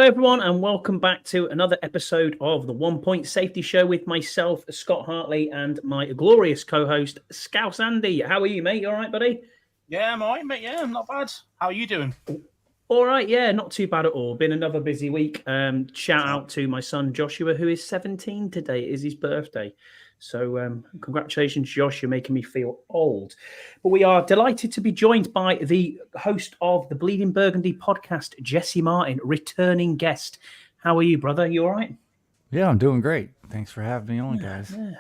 everyone, and welcome back to another episode of the 1 Point Safety Show with myself, Scott Hartley, and my glorious co-host, Scouse Andy. How are you, mate? You all right, buddy? Yeah, I'm all right, mate. Yeah, I'm not bad. How are you doing? All right, yeah, not too bad at all. Been another busy week. Shout out to my son, Joshua, who is 17 today. It is his birthday. So congratulations, Josh. You're making me feel old. But we are delighted to be joined by the host of the Bleeding Burgundy podcast, Jesse Martin, returning guest. How are you, brother? You all right? Yeah, I'm doing great. Thanks for having me on, guys. Yeah.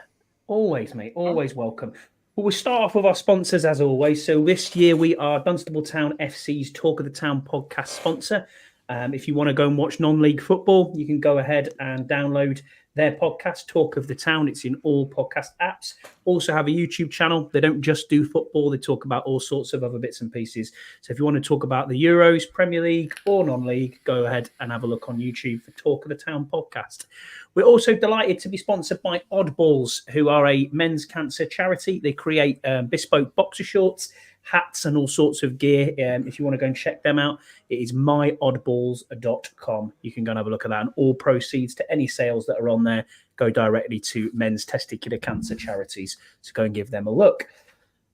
Always, mate. Always welcome. Well, we'll start off with our sponsors as always. So this year we are Dunstable Town FC's Talk of the Town podcast sponsor. If you want to go and watch non-league football, you can go ahead and download their podcast, Talk of the Town. It's in all podcast apps. Also have a YouTube channel. They don't just do football. They talk about all sorts of other bits and pieces. So if you want to talk about the Euros, Premier League or non-league, go ahead and have a look on YouTube for Talk of the Town podcast. We're also delighted to be sponsored by Oddballs, who are a men's cancer charity. They create bespoke boxer shorts, hats and all sorts of gear. If you want to go and check them out, it is myoddballs.com. You can go and have a look at that. And all proceeds to any sales that are on there go directly to men's testicular cancer charities. So go and give them a look.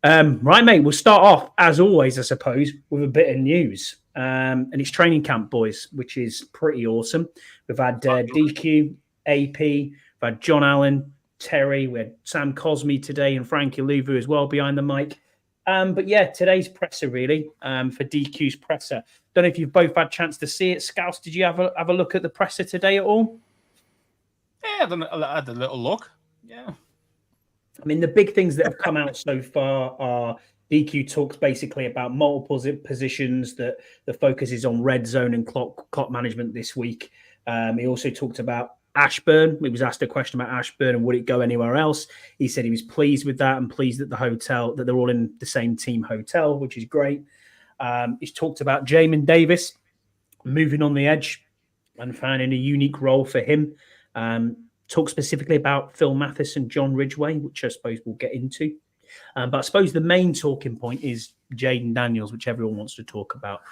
Right, mate, we'll start off, as always, I suppose, with a bit of news. And it's training camp, boys, which is pretty awesome. We've had DQ, AP, we've had John Allen, Terry, we had Sam Cosme today and Frankie Louvu as well behind the mic. But yeah, today's presser really for DQ's presser. Don't know if you've both had a chance to see it. Scouse, did you have a look at the presser today at all? Yeah, I had a little look. Yeah. I mean, the big things that have come out so far are DQ talks basically about multiple positions, that the focus is on red zone and clock management this week. He also talked about Ashburn. He was asked a question about Ashburn and would it go anywhere else. He said he was pleased with that and pleased that the hotel, that they're all in the same team hotel, which is great. He's talked about Jamin Davis moving on the edge and finding a unique role for him. Talk specifically about Phil Mathis and John Ridgway, which I suppose we'll get into. But I suppose the main talking point is Jayden Daniels, which everyone wants to talk about.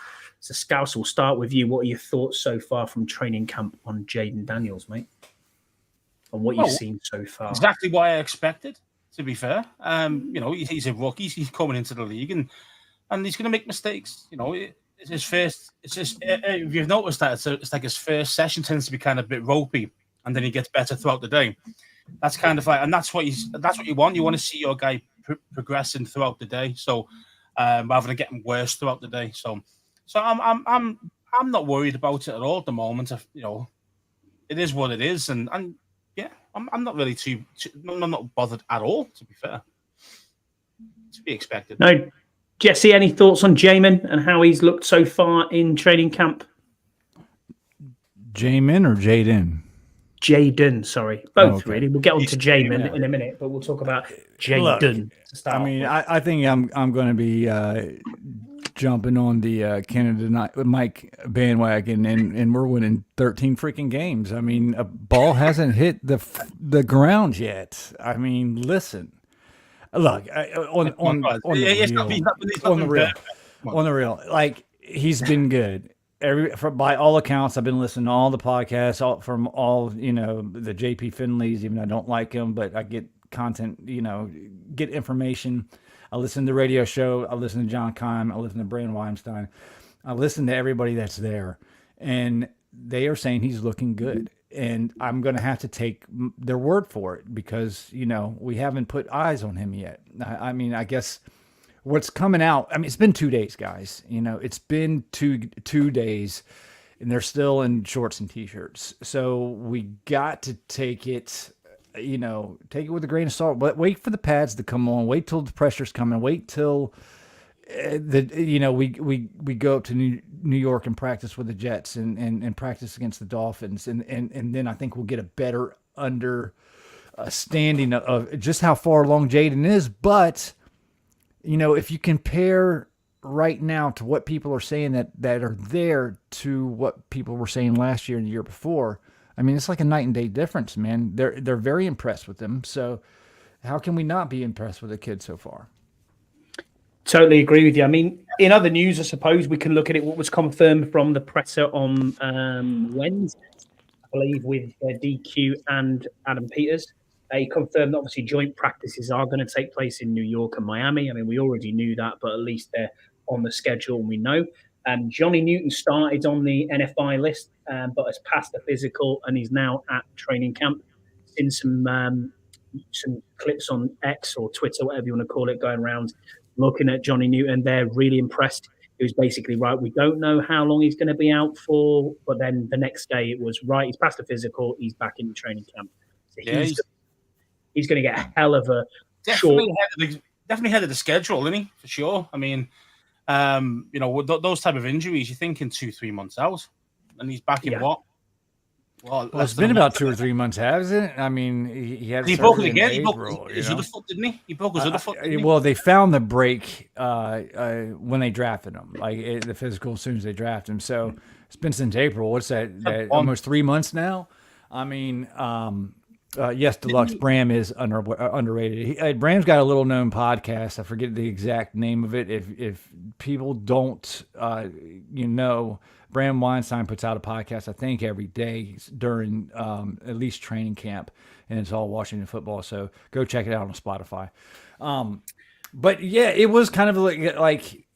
So, Scouse, we'll start with you. What are your thoughts so far from training camp on Jayden Daniels, mate? And what you've seen so far? Exactly what I expected, to be fair. He's a rookie. He's coming into the league and he's going to make mistakes. You know, it's his first. It's just, if you've noticed that, it's like his first session tends to be kind of a bit ropey, and then he gets better throughout the day. That's kind of like, and that's what you want. You want to see your guy progressing throughout the day. So, rather than getting worse throughout the day. So I'm not worried about it at all at the moment. It is what it is, and yeah, I'm not really I'm not bothered at all. To be fair, to be expected. No, Jesse, any thoughts on Jamin and how he's looked so far in training camp? Jamin or Jayden? Jayden, sorry, both really. We'll get on to Jamin in a minute, but we'll talk about Jayden. I mean, I think I'm going to be jumping on the Canada Mike bandwagon, and we're winning 13 freaking games. I mean, a ball hasn't hit the ground yet. I mean, listen, look on the real, like he's been good. By all accounts, I've been listening to all the podcasts from all the JP Finleys. Even though I don't like him, but I get content, get information. I listen to the radio show. I listen to John Keim. I listen to Brandon Weinstein. I listen to everybody that's there, and they are saying he's looking good. And I'm going to have to take their word for it because, we haven't put eyes on him yet. I mean, I guess what's coming out, I mean, it's been 2 days, guys. It's been two days, and they're still in shorts and T-shirts. So we got to take it take it with a grain of salt, but wait for the pads to come on. Wait till the pressure's coming. Wait till we go up to New York and practice with the Jets and practice against the Dolphins, and then I think we'll get a better understanding of just how far along Jayden is. But if you compare right now to what people are saying that are there to what people were saying last year and the year before. I mean, it's like a night and day difference, man. They're very impressed with him. So how can we not be impressed with the kid so far? Totally agree with you. I mean, in other news, I suppose we can look at it. What was confirmed from the presser on Wednesday, I believe, with DQ and Adam Peters. He confirmed that obviously joint practices are going to take place in New York and Miami. I mean, we already knew that, but at least they're on the schedule and we know. Johnny Newton started on the NFI list, but has passed the physical and he's now at training camp. Seen some clips on X or Twitter, whatever you want to call it, going around looking at Johnny Newton. They're really impressed. It was basically, right, we don't know how long he's going to be out for, but then the next day it was, right, he's passed the physical, he's back in the training camp. So he's going to get a hell of a definitely head of the schedule, isn't he? For sure. I mean, with those type of injuries, you're thinking 2-3 months out, and he's back in what? Well, it's been about 2 or 3 months, hasn't it? I mean, he had. He broke it again. He broke his other foot, didn't he? He broke his other foot. Well, they found the break when they drafted him, the physical as soon as they drafted him. So it's been since April. What's that? Almost 3 months now. I mean, yes, Deluxe Bram is underrated. Bram's got a little known podcast. I forget the exact name of it. If people don't, Bram Weinstein puts out a podcast, I think, every day during at least training camp, and it's all Washington football. So go check it out on Spotify. But yeah, it was kind of like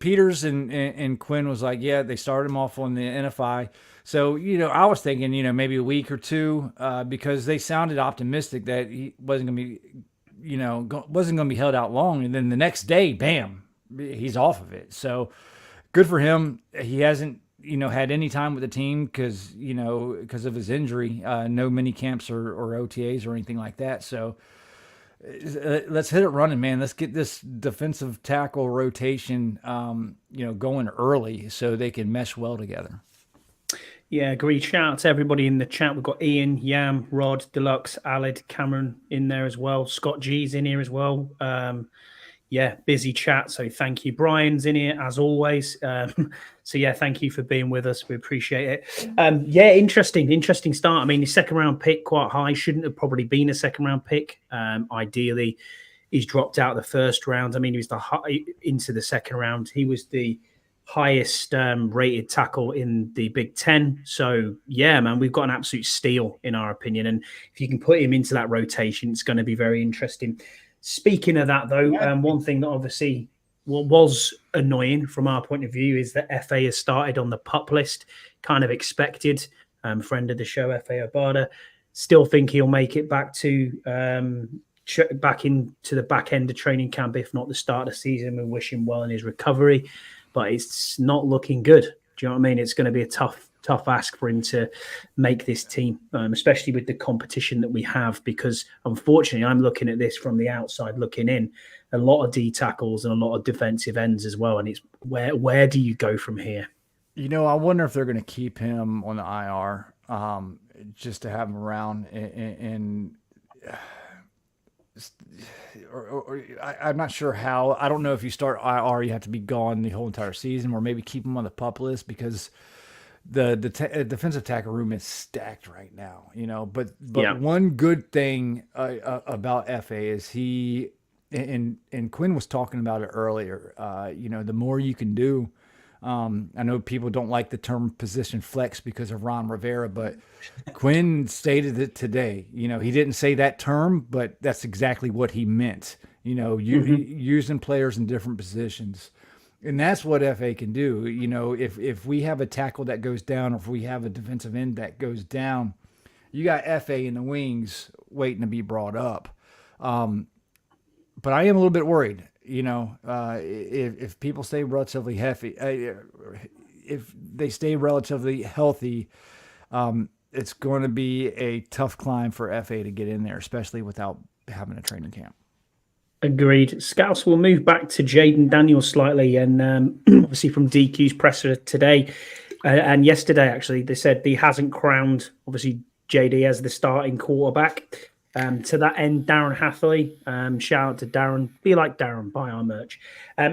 Peters and Quinn was like, yeah, they started him off on the NFI. So, I was thinking, maybe a week or two, because they sounded optimistic that he wasn't going to be held out long. And then the next day, bam, he's off of it. So good for him. He hasn't, had any time with the team because of his injury. No mini camps or OTAs or anything like that. So let's hit it running, man. Let's get this defensive tackle rotation, going early so they can mesh well together. Yeah, agreed. Shout out to everybody in the chat. We've got Ian, Yam, Rod, Deluxe, Alid, Cameron in there as well. Scott G's in here as well. Busy chat. So thank you. Brian's in here as always. Thank you for being with us. We appreciate it. Interesting start. I mean, the second round pick quite high. Shouldn't have probably been a second round pick. Ideally, he's dropped out of the first round. I mean, he was into the second round. He was the highest rated tackle in the Big Ten. So, yeah, man, we've got an absolute steal in our opinion. And if you can put him into that rotation, it's going to be very interesting. Speaking of that, though, one thing that obviously was annoying from our point of view is that FA has started on the PUP list, kind of expected. Friend of the show, FA Obada, still think he'll make it back back into the back end of training camp, if not the start of the season. We wish him well in his recovery. But it's not looking good. Do you know what I mean? It's going to be a tough ask for him to make this team, especially with the competition that we have, because unfortunately, I'm looking at this from the outside looking in, a lot of D tackles and a lot of defensive ends as well. And it's where do you go from here? I wonder if they're going to keep him on the IR just to have him around and I'm not sure how. I don't know if you start IR, you have to be gone the whole entire season, or maybe keep him on the PUP list because the defensive tackle room is stacked right now. But one good thing about FA is he and Quinn was talking about it earlier. The more you can do. I know people don't like the term position flex because of Ron Rivera, but Quinn stated it today. He didn't say that term, but that's exactly what he meant. Using players in different positions. And that's what FA can do. If we have a tackle that goes down, or if we have a defensive end that goes down, you got FA in the wings waiting to be brought up. But I am a little bit worried. If people stay relatively if they stay relatively healthy, it's going to be a tough climb for FA to get in there, especially without having a training camp. Agreed. Scouts will move back to Jaden Daniels slightly, and obviously from DQ's presser today and yesterday, actually, they said he hasn't crowned, obviously, JD as the starting quarterback. To that end, Darren Hathaway, shout out to Darren. Be like Darren, buy our merch.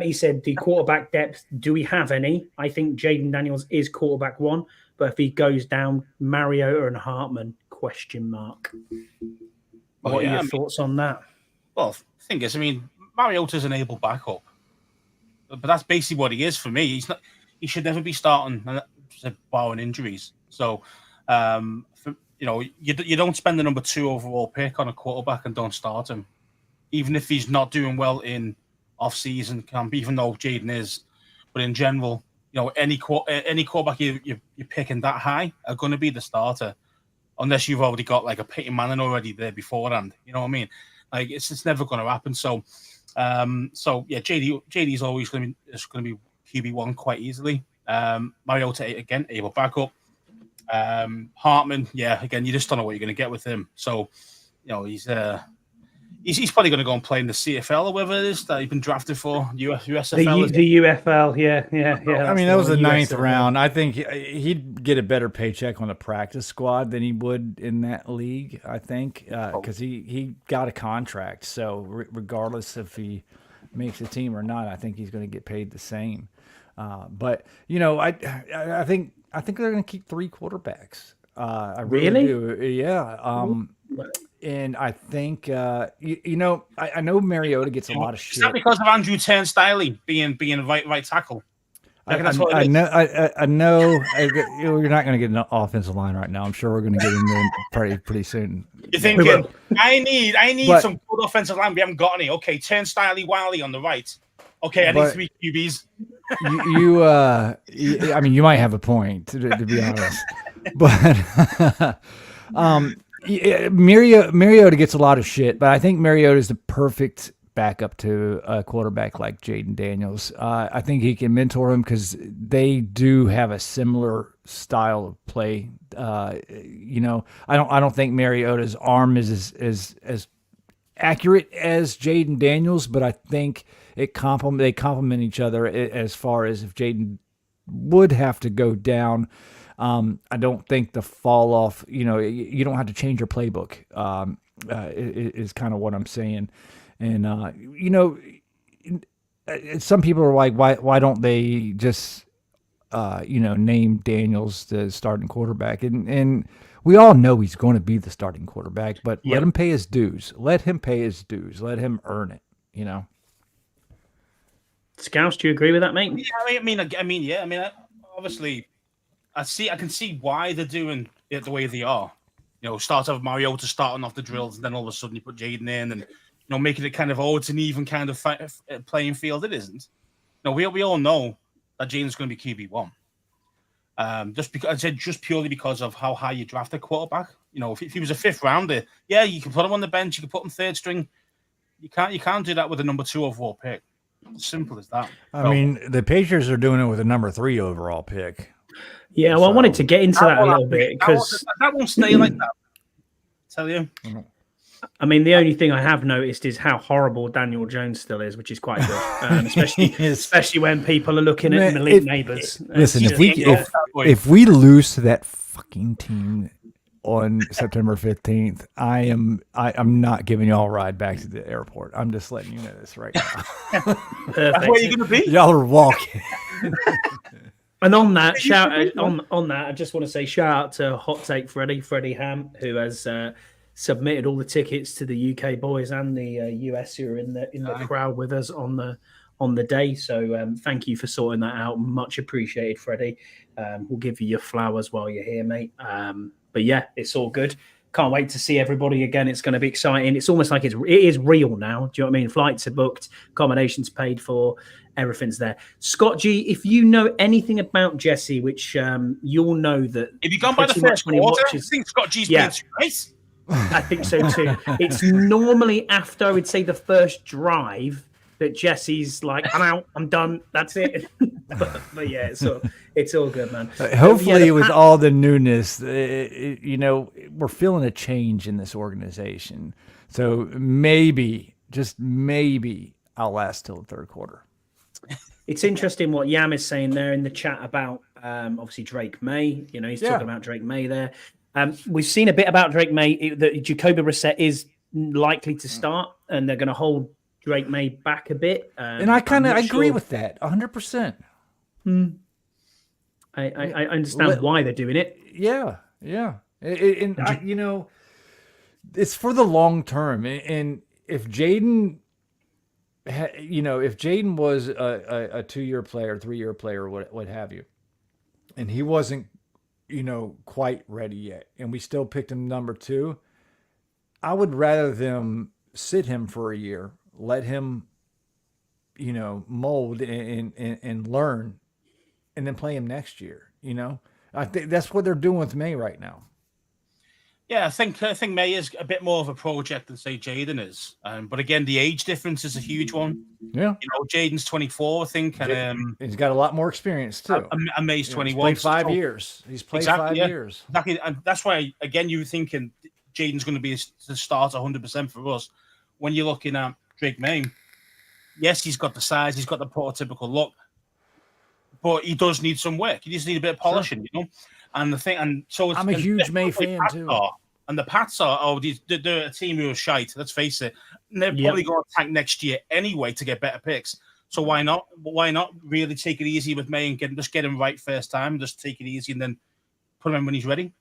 He said, the quarterback depth, do we have any? I think Jaden Daniels is quarterback one, but if he goes down, Mariota and Hartman, ? What are your thoughts on that? Well, the thing is, Mariota's an able backup, but that's basically what he is for me. He's not. He should never be starting, barring injuries. So, you don't spend the number 2 overall pick on a quarterback and don't start him, even if he's not doing well in off-season camp. Even though Jaden is, but in general, any quarterback you're picking that high are going to be the starter, unless you've already got like a Peyton Manning already there beforehand. You know what I mean? Like it's never going to happen. So yeah, JD's always going to be QB1 quite easily. Mariota again, able backup. Hartman, yeah, again, you just don't know what you're going to get with him. So, he's probably going to go and play in the CFL or whatever it is that he's been drafted for. USFL. The UFL, yeah. I mean, that was the 9th round. I think he'd get a better paycheck on the practice squad than he would in that league, I think, because he got a contract. So regardless if he makes a team or not, I think he's going to get paid the same. But I think they're going to keep 3 quarterbacks. I really do. Yeah. And I think I know Mariota gets a lot of shit. Is that because of Andrew Turnstile being right tackle? I know. You're not going to get an offensive line right now. I'm sure we're going to get in there pretty soon. You're thinking I need some good offensive line. We haven't got any. Okay, Turnstile, Wiley on the right. Okay, I need 3 QBs. I mean, you might have a point to be honest, but Mariota gets a lot of shit, but I think Mariota is the perfect backup to a quarterback like Jaden Daniels. I think he can mentor him because they do have a similar style of play. I don't think Mariota's arm is as accurate as Jaden Daniels, but I think they complement each other as far as if Jaden would have to go down. I don't think the fall off, you don't have to change your playbook, is kind of what I'm saying. And, some people are like, why don't they just, name Daniels the starting quarterback? And we all know he's going to be the starting quarterback, but let him pay his dues. Let him pay his dues. Let him earn it, Scouse, do you agree with that, mate? Yeah, I mean, obviously, I can see why they're doing it the way they are. Start off Mariota starting off the drills, and then all of a sudden you put Jaden in, and making it kind of it's an even kind of playing field. It isn't. We all know that Jaden's going to be QB1. Just purely because of how high you draft a quarterback. If he was a 5th rounder, yeah, you can put him on the bench, you can put him 3rd string. You can't do that with a number 2 overall pick. Simple as that. I mean, the Patriots are doing it with a number 3 overall pick. Yeah, well, I wanted to get into that a little bit because that won't stay like that. I tell you. I mean, the only thing I have noticed is how horrible Daniel Jones still is, which is quite good, especially when people are looking at Malik Neighbors. Listen, if we lose to that fucking team on September 15th, I'm not giving y'all a ride back to the airport. I'm just letting you know this right now. Perfect. That's where you're going to be. Y'all are walking. And on that, I just want to say shout out to Hot Take Freddie Ham, who has submitted all the tickets to the UK boys and the US who are in the crowd with us on the day. So thank you for sorting that out. Much appreciated, Freddie. We'll give you your flowers while you're here, mate. But yeah, it's all good. Can't wait to see everybody again. It's going to be exciting. It's almost like it is real now. Do you know what I mean? Flights are booked, accommodations paid for, everything's there. Scott G, if you know anything about Jesse, which you'll know that if you've gone by the first quarter, I think Scott G's been nice. I think so too. It's normally after, I would say, the first drive that Jesse's like, I'm out, I'm done, that's it. but yeah, it's all good, man. Hopefully, with all the newness, we're feeling a change in this organization. So maybe, just maybe, I'll last till the 3rd quarter. It's interesting what Yam is saying there in the chat about obviously Drake May. He's talking about Drake May there. We've seen a bit about Drake May that Jacoby Brissett is likely to start, and they're going to hold Drake May back a bit. And I kind of agree with that 100%. I understand why they're doing it. Yeah. It's for the long term. And if Jaden if Jaden was a 2-year player, 3-year player, what have you, and he wasn't, quite ready yet, and we still picked him number 2, I would rather them sit him for a year, let him, mold and learn, and then play him next year. I think that's what they're doing with May right now. Yeah, I think May is a bit more of a project than say Jaden is, but again, the age difference is a huge one. Yeah, Jaden's 24, I think, and he's got a lot more experience too. And May's 21. He's played 5 years. He's played Exactly, 5 years. Exactly, and that's why again you're thinking Jaden's going to be the starter 100% for us. When you're looking at Drake May, yes, he's got the size, he's got the prototypical look, but he does need some work. He just need a bit of polishing, And so I'm a huge May fan too. And the Pats they're a team who are shite. Let's face it. And they're probably going to tank next year anyway to get better picks. So why not? Why not really take it easy with May and get him right first time? Just take it easy and then put him in when he's ready.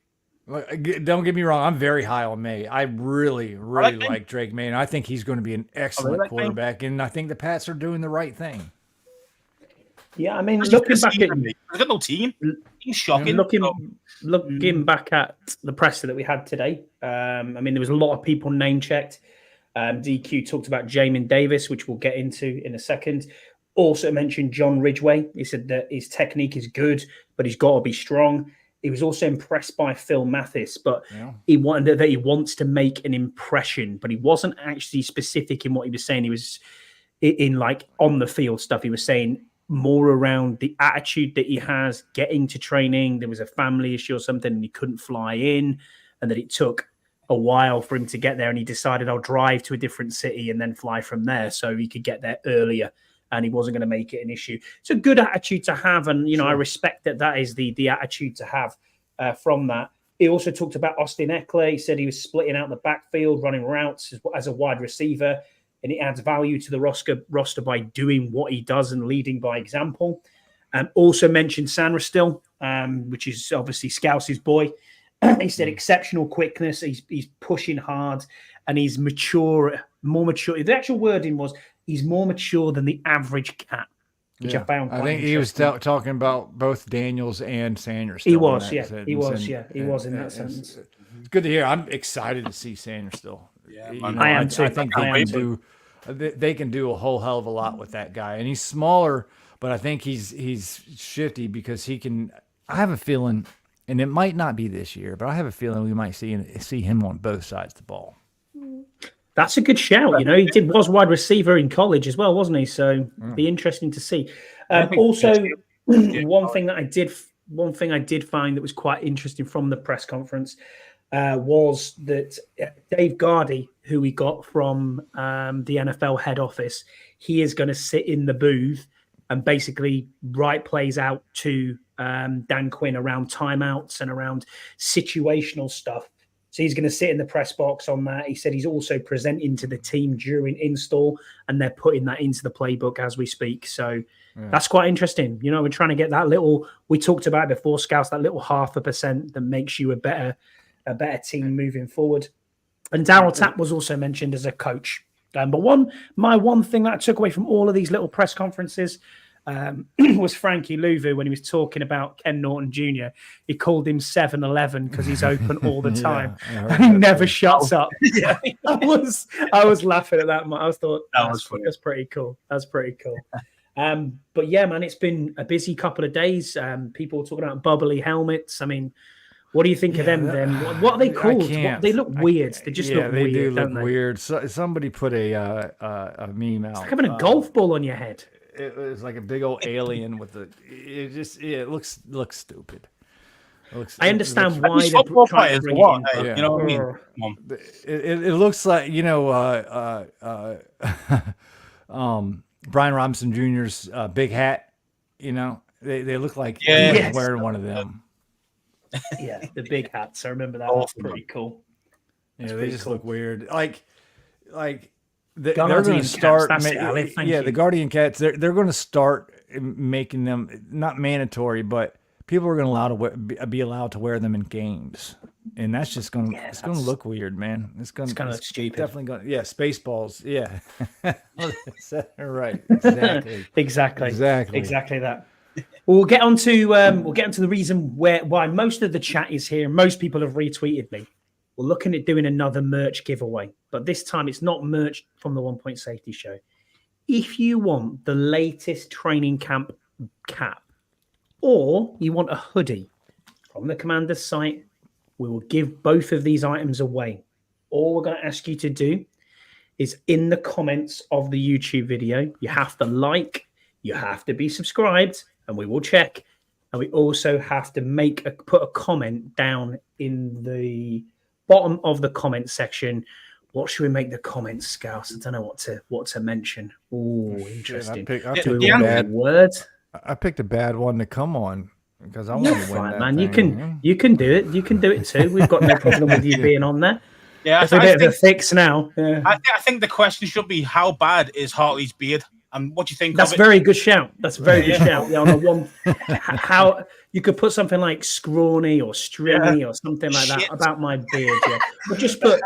Don't get me wrong. I'm very high on May. I really like Drake May, and I think he's going to be an excellent quarterback. And I think the Pats are doing the right thing. Yeah, I mean, looking back at he's got no team. He's shocking. Looking back at the presser that we had today, I mean, there was a lot of people name checked. DQ talked about Jamin Davis, which we'll get into in a second. Also mentioned John Ridgway. He said that his technique is good, but he's got to be strong. He was also impressed by Phil Mathis, but he wants to make an impression, but he wasn't actually specific in what he was saying. He was in like on the field stuff. He was saying more around the attitude that he has getting to training. There was a family issue or something and he couldn't fly in, and that it took a while for him to get there, and he decided I'll drive to a different city and then fly from there so he could get there earlier, and he wasn't going to make it an issue. It's a good attitude to have, and sure. I respect that is the attitude to have from that. He also talked about Austin Eckler. He said he was splitting out the backfield, running routes as a wide receiver, and it adds value to the roster by doing what he does and leading by example. Also mentioned Sandra Still, which is obviously Scouse's boy. He said exceptional quickness. He's pushing hard, and he's more mature. The actual wording was he's more mature than the average cat, which I found quite interesting. He was talking about both Daniels and Sanders. He was in that sentence. It's good to hear. I'm excited to see Sanders still. Yeah, I am too. I think they can do a whole hell of a lot with that guy, and he's smaller, but I think he's shifty because he can. I have a feeling, and it might not be this year, but I have a feeling we might see him on both sides of the ball. That's a good shout. He was wide receiver in college as well, wasn't he? So be interesting to see. Also, one thing I did find that was quite interesting from the press conference was that Dave Gardy, who we got from the NFL head office, he is going to sit in the booth and basically write plays out to Dan Quinn around timeouts and around situational stuff. So he's going to sit in the press box on that. He said he's also presenting to the team during install, and they're putting that into the playbook as we speak. So that's quite interesting. We're trying to get that little, we talked about it before, Scouts, that little 0.5% that makes you a better team moving forward. And Daryl Tapp was also mentioned as a coach. But my one thing that I took away from all of these little press conferences was Frankie Louvu when he was talking about Ken Norton Jr. He called him 7-Eleven because he's open all the time. And he never shuts up. I was laughing at that. I thought that's pretty cool. That's pretty cool. But yeah, man, it's been a busy couple of days. People were talking about bubbly helmets. I mean, what do you think of them then? What are they called? They look weird. They just look weird. They do look weird. So, somebody put a meme out. It's like having a golf ball on your head. It was like a big old alien with it looks stupid. I understand why they're trying to bring it in. You know what I mean? It looks like, Brian Robinson Jr.'s big hat. They look like he's wearing one of them. Yeah, the big hats. I remember that. That's pretty cool. They just look weird. Like they're going to start. The Guardian Cats. They're going to start making them not mandatory, but people are going to be allowed to wear them in games, and that's just going to it's going to look weird, man. It's going to look stupid. Definitely going. Yeah, Spaceballs. Yeah, right. Exactly. Exactly that. Well, we'll get on to the reason why most of the chat is here. Most people have retweeted me. We're looking at doing another merch giveaway, but this time it's not merch from the 1 Point Safety Show. If you want the latest training camp cap, or you want a hoodie from the Commander's site, we will give both of these items away. All we're going to ask you to do is in the comments of the YouTube video, you have to like, you have to be subscribed, and we will check. And we also have to put a comment down in the bottom of the comment section. What should we make the comments, Scouse? I don't know what to mention. Oh, interesting. I picked a bad one to come on because I want to win that man. thing, You can do it. You can do it too. We've got no problem with you being on there. Yeah, it's a bit of a fix now. Yeah. I think the question should be, how bad is Hartley's beard? And what do you think? That's a very good shout. That's a very good shout. Yeah, on the one, how you could put something like scrawny or stringy or something like that about my beard. Yeah, but just put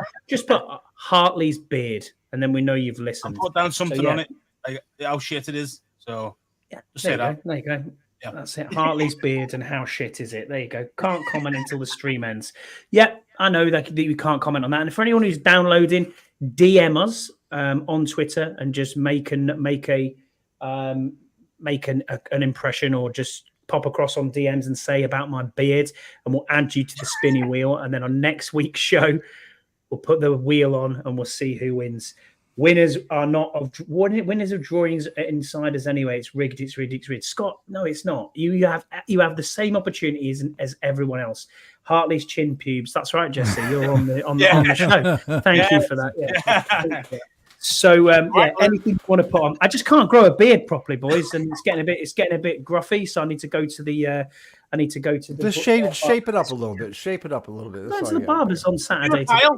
Hartley's beard, and then we know you've listened. I'll put down something on it, like how shit it is. So just say that. There you go. Yeah. That's it. Hartley's beard and how shit is it? There you go. Can't comment until the stream ends. Yeah, I know that we can't comment on that. And for anyone who's downloading, DM us on Twitter and just make an impression, or just pop across on DMs and say about my beard, and we'll add you to the spinny wheel. And then on next week's show, we'll put the wheel on and we'll see who wins. Winners are not winners of drawings insiders anyway. It's rigged. It's rigged. Scott, no, it's not. You have the same opportunities as everyone else. Hartley's chin pubes. That's right, Jesse. You're on the show. Thank you for that. Yeah. So anything you want to put on? I just can't grow a beard properly, boys, and it's getting a bit gruffy. So I need to go to the. Just shape it up a little bit. Shape it up a little bit. Go to the barber's on Saturday. Kyle.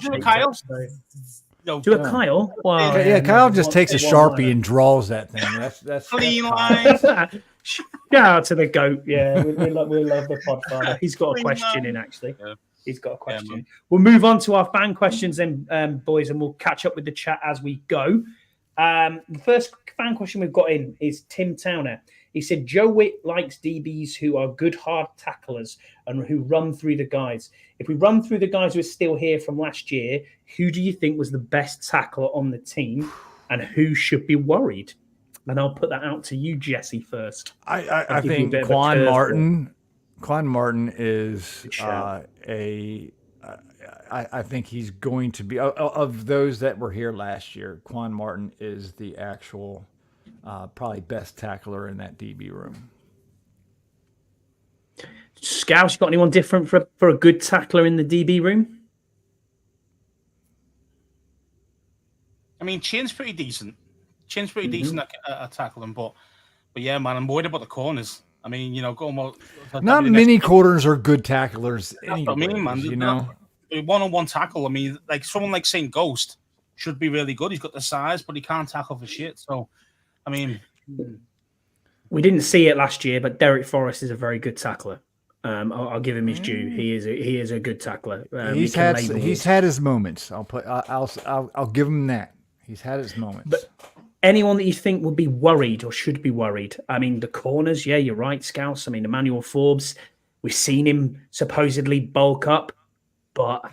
Do a Kyle? Wow. Yeah, Kyle just takes a Sharpie and draws that thing. That's clean lines. Shout out to the goat. Yeah, we love the Podfather. He's got a question in, actually. Yeah. He's got a question. Yeah, we'll move on to our fan questions then, boys, and we'll catch up with the chat as we go. The first fan question we've got in is Tim Towner. He said, Joe Witt likes DBs who are good hard tacklers and who run through the guys. If we run through the guys who are still here from last year, who do you think was the best tackler on the team and who should be worried? And I'll put that out to you, Jesse, first. I think Quan Martin is I think he's going to be, of those that were here last year, Quan Martin is the actual probably best tackler in that DB room. Scouse, you got anyone different for a good tackler in the DB room? I mean, Chin's pretty decent. Decent at tackling, but yeah, man, I'm worried about the corners. I mean, going well. Not many corners are good tacklers. That's what I mean, man. One-on-one tackle. I mean, like someone like St. Ghost should be really good. He's got the size, but he can't tackle for shit. So, I mean, we didn't see it last year, but Derek Forrest is a very good tackler. I'll give him his due. He is a good tackler. He's had his moments. I'll give him that. He's had his moments. But anyone that you think would be worried or should be worried? I mean, the corners. Yeah, you're right, Scouse. I mean, Emmanuel Forbes. We've seen him supposedly bulk up, but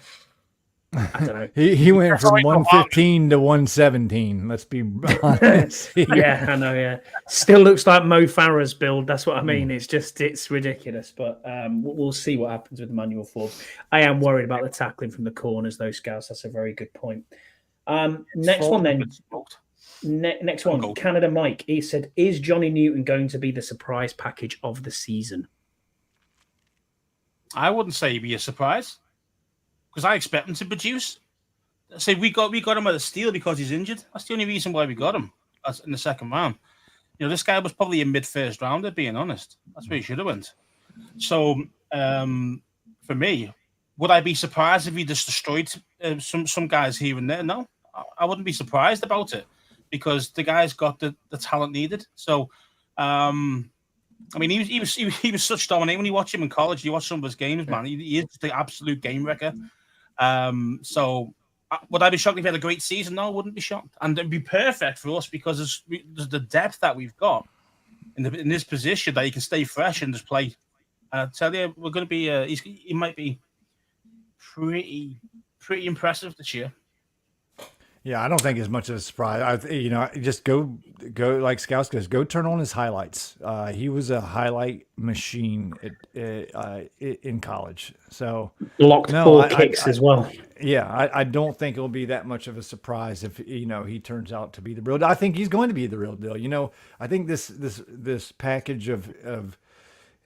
I don't know. he went from 115 to 117. Let's be honest. Yeah, I know. Yeah, still looks like Mo Farah's build. That's what I mean. It's ridiculous. But we'll see what happens with Emmanuel Forbes. I am worried about the tackling from the corners, though, Scouts. That's a very good point. Next one, then. Next one, Canada Mike. He said, "Is Johnny Newton going to be the surprise package of the season?" I wouldn't say he'd be a surprise, because I expect him to produce. Say we got him at a steal because he's injured. That's the only reason why we got him in the second round. This guy was probably a mid-first rounder, being honest. That's where he should have went. So for me, would I be surprised if he just destroyed some guys here and there? No, I wouldn't be surprised about it, because the guy's got the talent needed. So I mean, he was such dominant when you watch him in college. You watch some of his games, man. He is the absolute game wrecker. So would I be shocked if he had a great season? No, I wouldn't be shocked, and it'd be perfect for us because there's the depth that we've got in this position that he can stay fresh and just play. And I tell you, we're going to be. He might be pretty impressive this year. Yeah, I don't think it's much of a surprise. Just go like Scouts goes. Go turn on his highlights. He was a highlight machine in college. So blocked ball kicks as well. Yeah, I don't think it'll be that much of a surprise if he turns out to be the real deal. I think he's going to be the real deal. I think this package of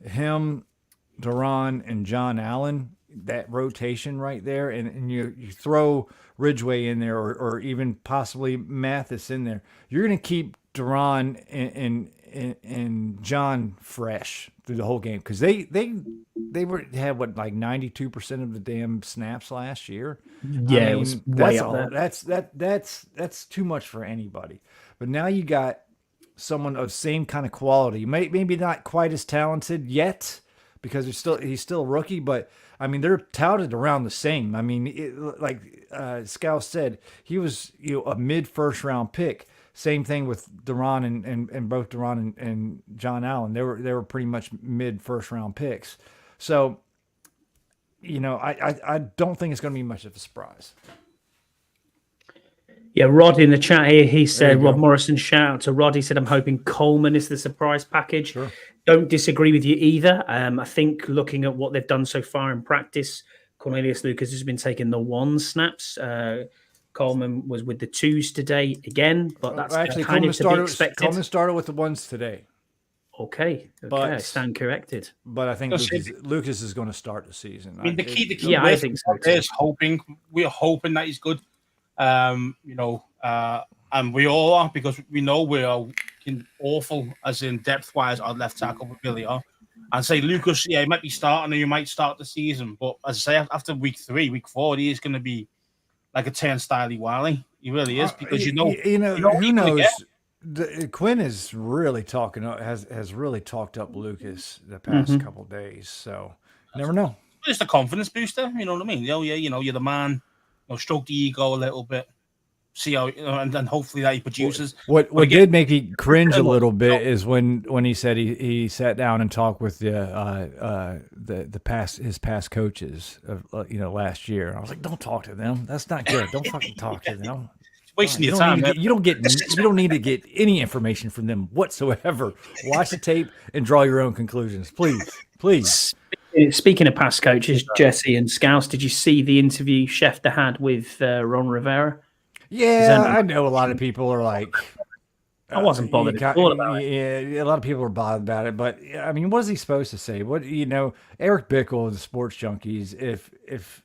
him, Duran, and John Allen, that rotation right there, and you throw Ridgeway in there, or even possibly Mathis in there, you're going to keep Duran and John fresh through the whole game because they had what, like 92% of the damn snaps last year. Yeah, it was way up there. That's too much for anybody. But now you got someone of same kind of quality, maybe not quite as talented yet because he's still a rookie, but I mean, they're touted around the same. I mean, like Scout said, he was a mid-first round pick. Same thing with Duran and both Duran and John Allen. They were pretty much mid-first round picks. So, I don't think it's going to be much of a surprise. Yeah, Rod in the chat here, he said, Rob Morrison, shout out to Rod. He said, I'm hoping Coleman is the surprise package. Sure. Don't disagree with you either. I think looking at what they've done so far in practice, Cornelius Lucas has been taking the 1 snaps. Coleman was with the 2s today again, but that's actually kind of to be expected. Coleman started with the 1s today. Okay, I stand corrected. But I think Lucas is going to start the season. I mean, the key I think so too. We're hoping that he's good. And we all are because we know we're awful as in depth-wise our left tackle with Billy are. And say Lucas, he might be starting or you might start the season, but as I say, after week 3, week 4, he is going to be like a turnstile Wally. He really is because who knows? Quinn is really has really talked up Lucas the past couple of days, so never know. Just a confidence booster, you know what I mean? Oh yeah, you're the man. Stroke the ego a little bit, see how, and then hopefully that he produces. What did make me cringe a little bit is when he said he sat down and talked with his past coaches of last year. I was like, don't talk to them. That's not good. Don't fucking talk to them. It's wasting your time. You don't need to get any information from them whatsoever. Watch the tape and draw your own conclusions, please. Speaking of past coaches, Jesse and Scouse, did you see the interview Schefter had with Ron Rivera? Yeah, I know a lot of people are like... I wasn't bothered at all about it. Yeah, a lot of people are bothered about it, but I mean, what is he supposed to say? Eric Bickle and the Sports Junkies, if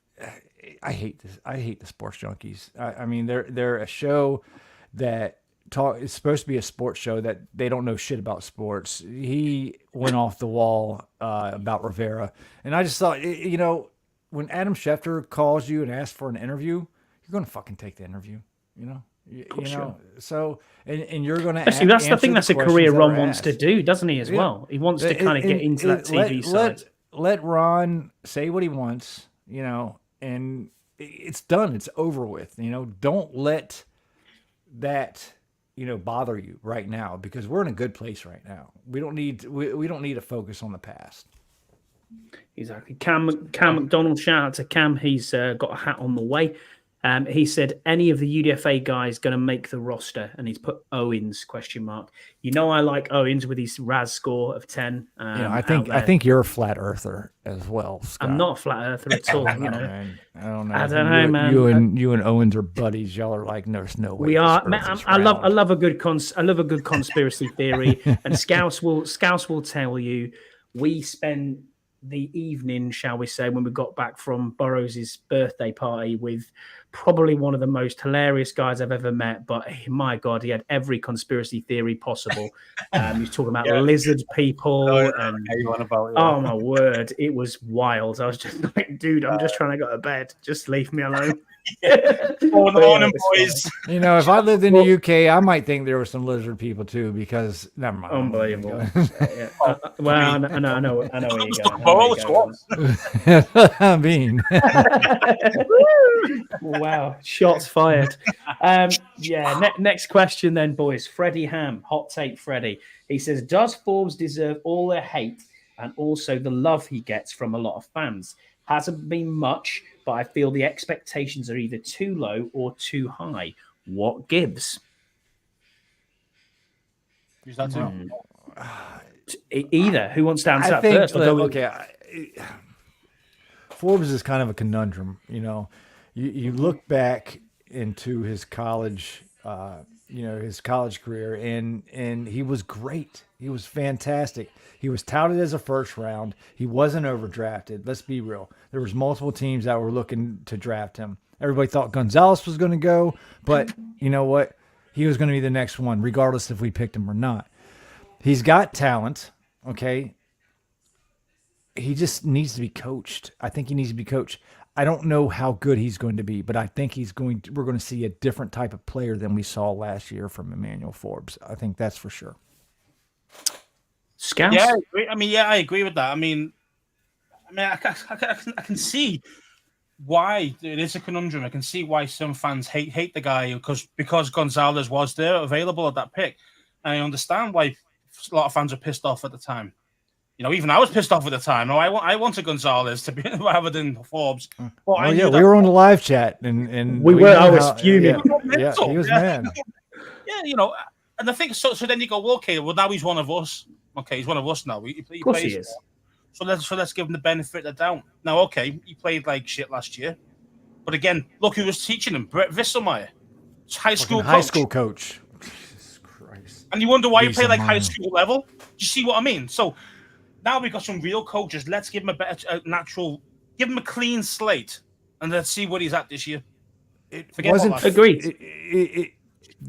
I hate this. I hate the Sports Junkies. I mean, they're a show that it's supposed to be a sports show that they don't know shit about sports. He went off the wall about Rivera, and I just thought, when Adam Schefter calls you and asks for an interview, you're going to fucking take the interview, Sure. So and you're going to that's the thing. That's a career Ron wants to do, doesn't he? As well, he wants to kind of get into that TV side. Let Ron say what he wants, and it's done. It's over with. Don't let that bother you right now because we're in a good place right now. We don't need to focus on the past. Exactly. Cam McDonald, shout out to Cam. He's got a hat on the way. He said any of the UDFA guys going to make the roster, and he's put Owens ? I like Owens with his RAS score of 10. I think you're a flat earther as well, Scott. I'm not a flat earther at all. Man. I don't know. I don't know, man. You and Owens are buddies. Y'all are like, there's no way. We are. Man, I love a good conspiracy theory, and Scouse will tell you we spent the evening, shall we say, when we got back from Burrows' birthday party with probably one of the most hilarious guys I've ever met. But my God, he had every conspiracy theory possible. He was talking about lizard people. Oh, my word. It was wild. I was just like, dude, I'm just trying to go to bed. Just leave me alone. On him, it's boys. You know, if I lived in the UK, I might think there were some lizard people too. Because never mind. Unbelievable. Well, I know where you're going. Ball, I mean, Wow, shots fired. Next question then, boys. Freddie Ham, hot take Freddie. He says, does Forbes deserve all the hate and also the love he gets from a lot of fans? Hasn't been much, but I feel the expectations are either too low or too high. What gives? Who's that to? Either. Who wants to answer that think, first? Forbes is kind of a conundrum. You know, you look back into his college, his college career, and he was great. He was fantastic. He was touted as a first round. He wasn't overdrafted. Let's be real. There was multiple teams that were looking to draft him. Everybody thought Gonzalez was going to go, but you know what? He was going to be the next one, regardless if we picked him or not. He's got talent, okay? He just needs to be coached. I think he needs to be coached. I don't know how good he's going to be, but I think we're going to see a different type of player than we saw last year from Emmanuel Forbes. I think that's for sure. Scouts? Yeah, I agree with that. I can see why it is a conundrum. I can see why some fans hate the guy because Gonzalez was there available at that pick. And I understand why a lot of fans are pissed off at the time. You know, even I was pissed off at the time. No, I wanted Gonzalez to be rather than Forbes. Well, we were on the live chat and we were. I was fuming. Yeah, he was mad. Yeah, you know, and I think so. So then you go, well, okay, well now he's one of us. Okay, he's one of us now. Of course he is. So let's give him the benefit of the doubt. Now, okay, he played like shit last year, but again, look who was teaching him, Brett Visselmeyer, high school coach. Jesus Christ! And you wonder why he played like high school level. Do you see what I mean? So now we've got some real coaches. Let's give him give him a clean slate, and let's see what he's at this year. Agreed.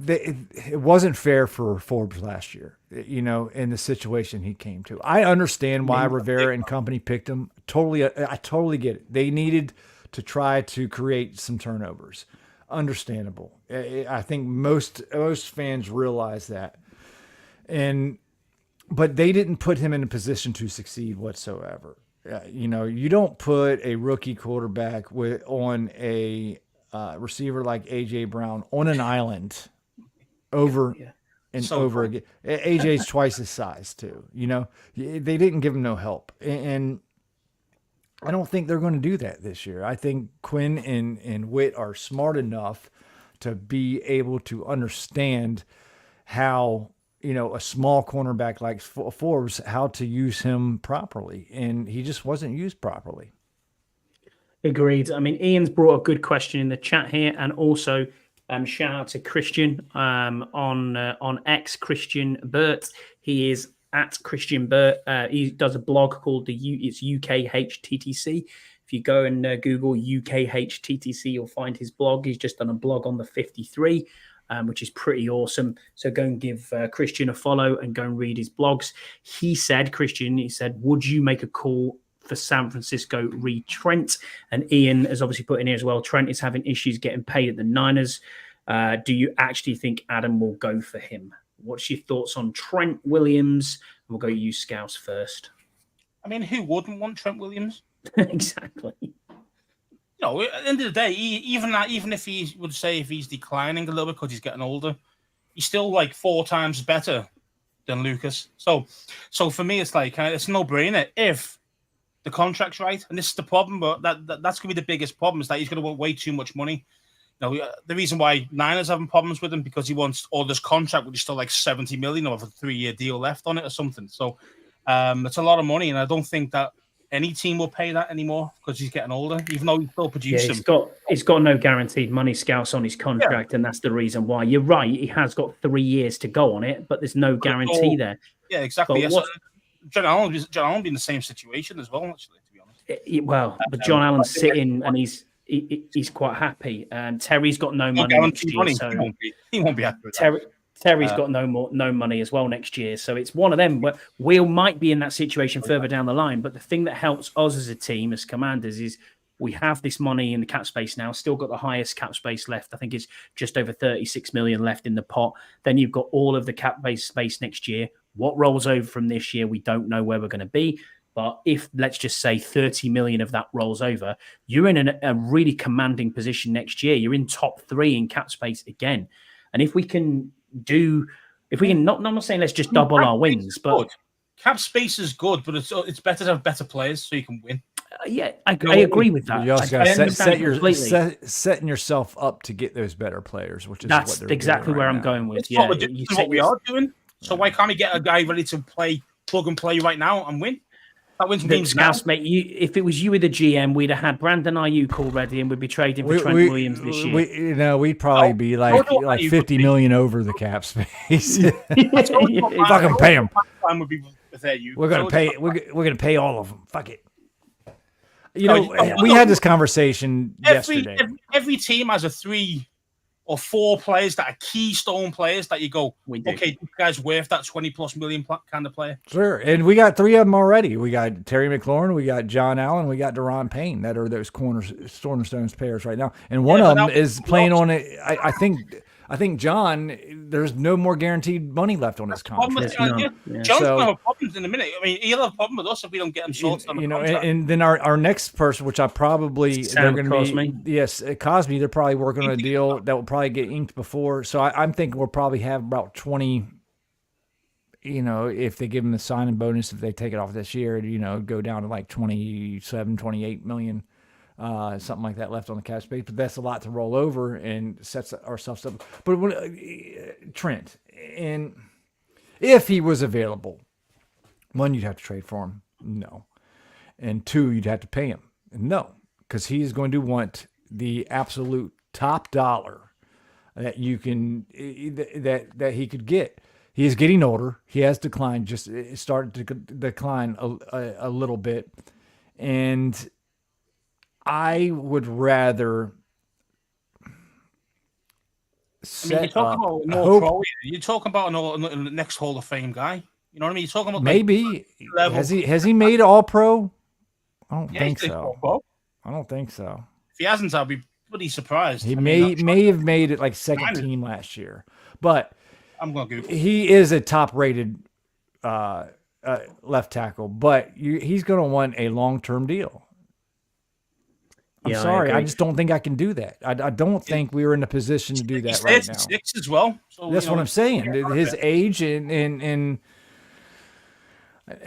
It wasn't fair for Forbes last year, you know, in the situation he came to. I understand why Rivera and company picked him. I totally get it. They needed to try to create some turnovers. Understandable. I think most fans realize that. But they didn't put him in a position to succeed whatsoever. You know, you don't put a rookie quarterback on a receiver like A.J. Brown on an island over again. AJ's twice his size too. You know, they didn't give him no help, and I don't think they're going to do that this year. I think Quinn and Witt are smart enough to be able to understand how, you know, a small cornerback like Forbes, how to use him properly, and he just wasn't used properly. Agreed. I mean, Ian's brought a good question in the chat here, and also shout out to Christian on X, Christian Burt. He is at Christian Burt. He does a blog called it's UKHTTC. If you go and Google UKHTTC, you'll find his blog. He's just done a blog on the 53, which is pretty awesome. So go and give Christian a follow and go and read his blogs. He said, would you make a call for San Francisco re Trent? And Ian has obviously put in here as well, Trent is having issues getting paid at the Niners. Do you actually think Adam will go for him? What's your thoughts on Trent Williams? We'll go you, Scouse, first. I mean, who wouldn't want Trent Williams? Exactly. You know, at the end of the day, even if he would say if he's declining a little bit because he's getting older, he's still like 4 times better than Lucas. So for me, it's like it's a no-brainer if the contract's right, and this is the problem. But that's going to be the biggest problem, is that he's going to want way too much money. You know, the reason why Niners having problems with him because he wants all this contract, which is still like $70 million with a 3-year deal left on it or something. So it's a lot of money, and I don't think that any team will pay that anymore because he's getting older, even though he's still producing. He's got no guaranteed money, Scouts, on his contract, and that's the reason why. You're right, he has got 3 years to go on it, but there's no guarantee there. Yeah, exactly. Yes. John Allen be in the same situation as well, actually, to be honest. But John Allen's sitting and he's quite happy. And Terry's got no money next year. So he won't be happy with that. Terry's got no money as well next year. So it's one of them where we might be in that situation further down the line. But the thing that helps us as a team, as Commanders, is We have this money in the cap space now, still got the highest cap space left. I think it's just over 36 million left in the pot. Then you've got all of the cap base space next year. What rolls over from this year, we don't know where we're going to be. But if, let's just say, 30 million of that rolls over, you're in a really commanding position next year. You're in top 3 in cap space again. And if we can not, I'm not saying let's just double our wins, but good. Cap space is good, but it's better to have better players so you can win. Yeah, I agree with that. You also got to setting yourself up to get those better players, which is that's what they're exactly doing where right I'm now. going with. It's Yeah, what we are doing. So why can't we get a guy ready to plug and play right now and win? That wins games now. Mate, if it was you with the GM, we'd have had Brandon Ayuk already, and we'd be trading for Trent Williams this year. We'd probably be like 50 million over the cap space. Fucking pay him. We're gonna pay. We're gonna pay all of them. Fuck it. We had this conversation yesterday. Every team has a 3 or 4 players that are keystone players that you go, okay, this guy's worth that 20+ million kind of player. Sure, and we got 3 of them already. We got Terry McLaurin, we got John Allen, we got Daron Payne that are those cornerstones players right now. And one of them is playing on it. I think John, there's no more guaranteed money left on his contract. John's going to have problems in a minute. I mean, he'll have a problem with us if we don't get him sorted on the contract. And then our next person, which I probably they're going to be, yes, Cosby. They're probably working on a deal that will probably get inked before. So I'm thinking we'll probably have about 20. If they give him the signing bonus, if they take it off this year, go down to like 27, 28 million. Something like that left on the cap space, but that's a lot to roll over and sets ourselves up. But Trent, and if he was available, 1, you'd have to trade for him, no, and 2, you'd have to pay him, no, because he is going to want the absolute top dollar that you can that he could get. He is getting older. He has declined. Just started to decline a little bit, and I would rather you're talking about the next Hall of Fame guy. You know what I mean? You're talking about maybe has he made All Pro? I don't think so. I don't think so. If he hasn't, I'll be pretty surprised. He may have made it like second team last year, but I'm going to Google. He is a top-rated left tackle, but he's going to want a long-term deal. I'm sorry. I just don't think I can do that. I don't think we're in a position to do that right now. 6 as well. So, that's what I'm saying. His age and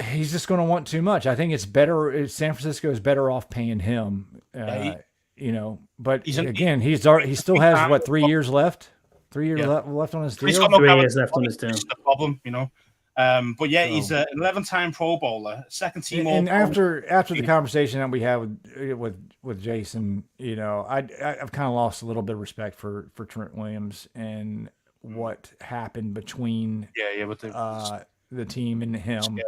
he's just going to want too much. I think it's better. San Francisco is better off paying him. But he still has 3 years left. 3 years left on his deal. He's got 3 years left on his deal. That's the problem, But he's an 11-time Pro Bowler, second team. And after the conversation that we had with Jason, I've kind of lost a little bit of respect for Trent Williams and what happened between with the team and him,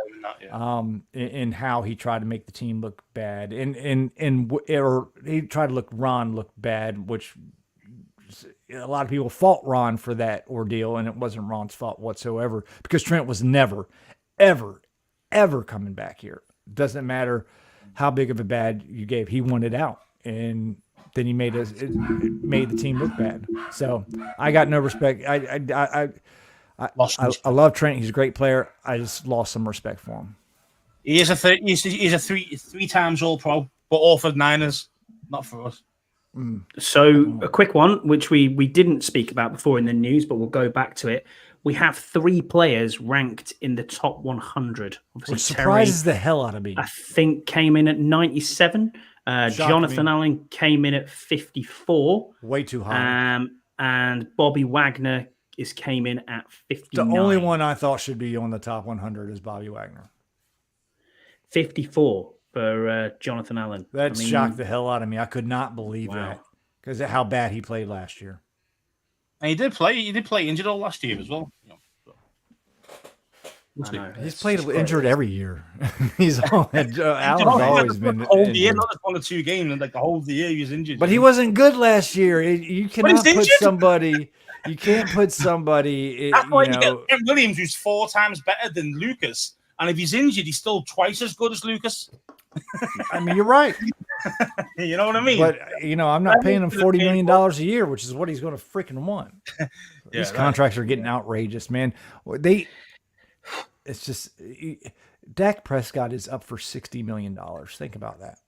and how he tried to make the team look bad, or he tried to Ron look bad, which a lot of people fault Ron for that ordeal, and it wasn't Ron's fault whatsoever because Trent was never, ever, ever coming back here. Doesn't matter how big of a bad you gave, he wanted out, and then he made the team look bad. So I got no respect. I love Trent. He's a great player. I just lost some respect for him. He's a three times All Pro, but all for Niners, not for us. So a quick one, which we didn't speak about before in the news, but we'll go back to it. We have 3 players ranked in the top 100. Obviously, which surprises the hell out of me. I think came in at 97. Jonathan Allen came in at 54. Way too high. And Bobby Wagner came in at 59. The only one I thought should be on the top 100 is Bobby Wagner. 54 for Jonathan Allen. That shocked the hell out of me. I could not believe that because of how bad he played last year. And he did play injured all last year as well. He's played injured every year. He's Allen's always been the whole year, not just 1 or 2 games, and like the whole of the year he was injured. But he wasn't good last year. You cannot put somebody. You can't put somebody. That's why you get Trent Williams, who's 4 times better than Lucas, and if he's injured, he's still twice as good as Lucas. I mean, you're right. You know what I mean? But I'm not paying him $40 million a year, which is what he's going to freaking want. These contracts are getting outrageous, man. It's just Dak Prescott is up for $60 million. Think about that.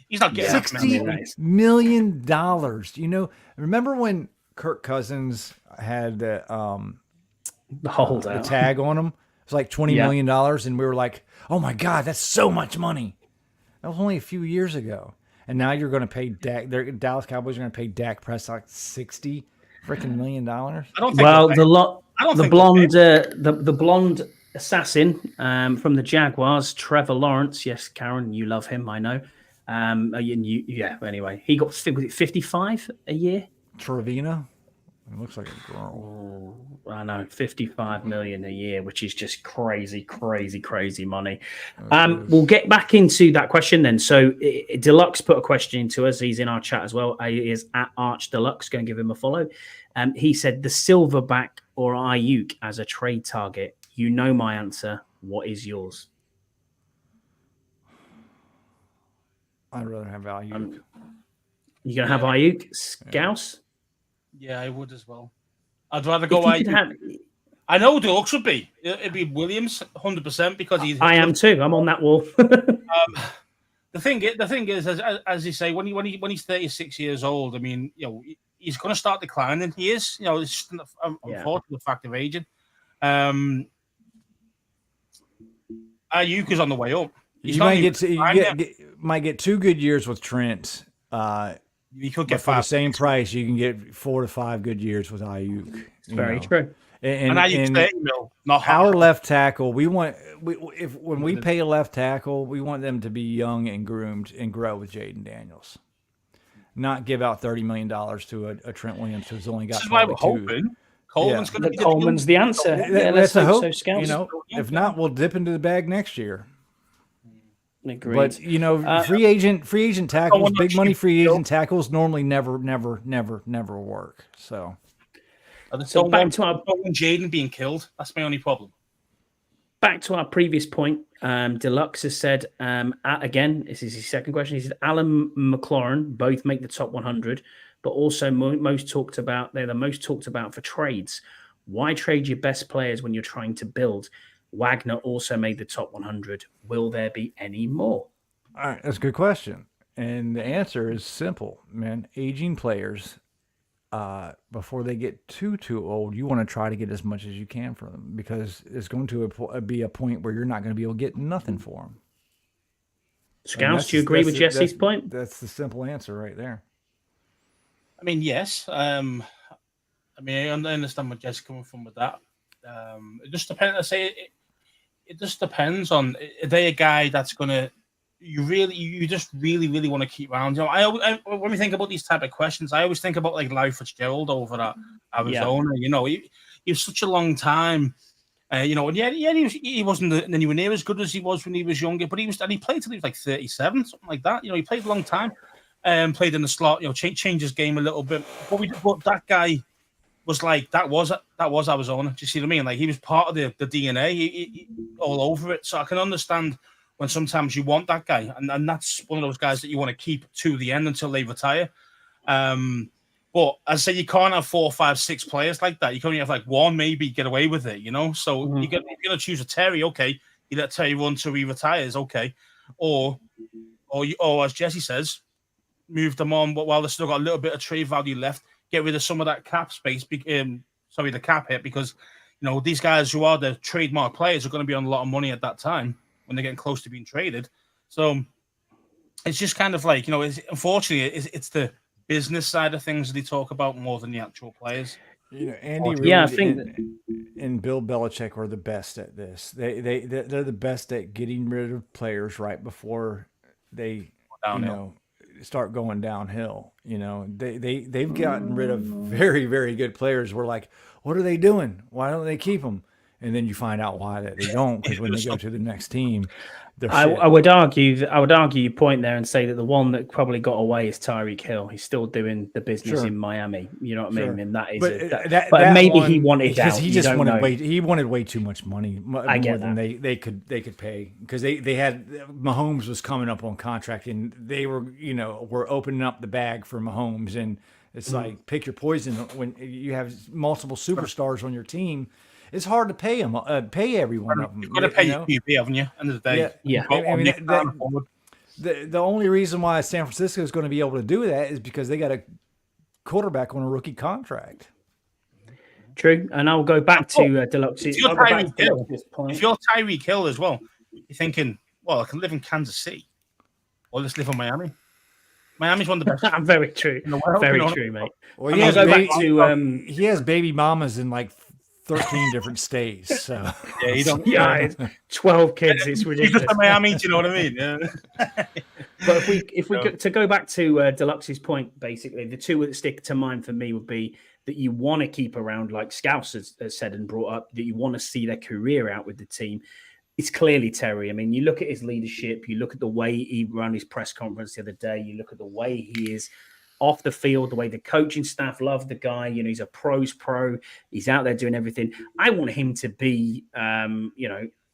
He's not getting $60 million. Remember when Kirk Cousins had the tag on him? It was like $20 million, and we were like, "Oh my God, that's so much money." That was only a few years ago, and now you're going to pay Dak. Dallas Cowboys are going to pay Dak Prescott $60 freaking million. I don't think. Well, the blonde assassin from the Jaguars, Trevor Lawrence. Yes, Karen, you love him, I know. Anyway, he got 55 a year. Trevina. It looks like a girl. I know, 55 million a year, which is just crazy money. We'll get back into that question then. So Deluxe put a question into us. He's in our chat as well. He is at Arch Deluxe. Go and give him a follow. He said the Silverback or Ayuk as a trade target. You know my answer. What is yours? I'd rather have Ayuk. You're going to have Ayuk? Scouse? Yeah, I would as well. I'd rather go Ayuk. I know Deluxe would be. It'd be Williams 100% because he's. I am too. I'm on that wall. The thing is, as you say, when he's 36 years old, I mean, he's going to start declining. He is, it's unfortunately the fact of aging. Ayuk is on the way up. You might get 2 good years with Trent. You could get for the same price. You can get 4 to 5 good years with Ayuk. It's very true. And Ayuk's 30 mil, not our left tackle. When we pay a left tackle, we want them to be young and groomed and grow with Jaden Daniels. Not give out $30 million to a Trent Williams who's only got. This is why we're hoping Coleman's going to be Coleman's the answer. Let's hope. If not, we'll dip into the bag next year. Agreed. But free agent tackles, big money free agent tackles normally never work. So back to our Jaden being killed. That's my only problem. Back to our previous point. Deluxe has said again. This is his second question. He said Alan McLaurin both make the top 100, but also they're the most talked about for trades. Why trade your best players when you're trying to build? Wagner also made the top 100. Will there be any more? All right, that's a good question. And the answer is simple, man. Aging players, before they get too old, you want to try to get as much as you can for them because it's going to be a point where you're not going to be able to get nothing for them. Scouse, do you agree with Jesse's point? That's the simple answer right there. I mean, yes. I understand where Jesse's coming from with that. It just depends. It just depends on, are they a guy that's gonna you just really want to keep around. I when we think about these type of questions, I always think about like Larry Fitzgerald over at Arizona. He was such a long time. He wasn't anywhere near as good as he was when he was younger, but he played till he was like 37, something like that. He played a long time, played in the slot. Changed his game a little bit. But that guy was like that was Arizona. Do you see what I mean? Like he was part of the DNA, he all over it. So I can understand when sometimes you want that guy, and that's one of those guys that you want to keep to the end until they retire. But as I say, you can't have 4, 5, 6 players like that. You can only have like one, maybe get away with it. So you're gonna choose a Terry. Okay, you let Terry run till he retires. Okay, or as Jesse says, move them on while they've still got a little bit of trade value left. Get rid of some of that cap space, the cap hit, because these guys who are the trademark players are going to be on a lot of money at that time when they're getting close to being traded. So it's just kind of like unfortunately, it's the business side of things that they talk about more than the actual players. Andy Reid I think and Bill Belichick are the best at this. They're the best at getting rid of players right before they start going downhill. They've gotten rid of very, very good players. We're like, what are they doing? Why don't they keep them? and then you find out why that they don't, because when they go to the next team, they're I shit. would argue your point there and say that the one that probably got away is Tyreek Hill. He's still doing the business Sure. in Miami. You know what I Sure. mean? And that is, But but maybe he one, wanted because out. he You just don't wanted know. he wanted way too much money, more get than that. they could pay, because they had Mahomes was coming up on contract, and they were were opening up the bag for Mahomes, and it's like pick your poison when you have multiple superstars on your team. It's hard to pay them, pay every one of them. You've got to pay your QB, haven't you? End of the day. Yeah. I mean, the only reason why San Francisco is going to be able to do that is because they got a quarterback on a rookie contract. True, and I'll go back to Deluxe. If you're Tyreek Hill as well, you're thinking, well, I can live in Kansas City, or let's live in Miami. Miami's one of the best. Very true. In the world, Very true, mate. Well, I'll go back to he has baby mamas in like 13 different states. So yeah, you don't. Yeah, 12 kids. It's ridiculous. He's Miami. Do you know what I mean? Yeah. But if we to go back to Deluxe's point, basically, the two that stick to mind for me would be that you want to keep around, like Scouse has said and brought up, that you want to see their career out with the team. It's clearly Terry. I mean, you look at his leadership, you look at the way he ran his press conference the other day, you look at the way he is off the field, the way the coaching staff love the guy. He's a pro's pro. He's out there doing everything. I want him to be,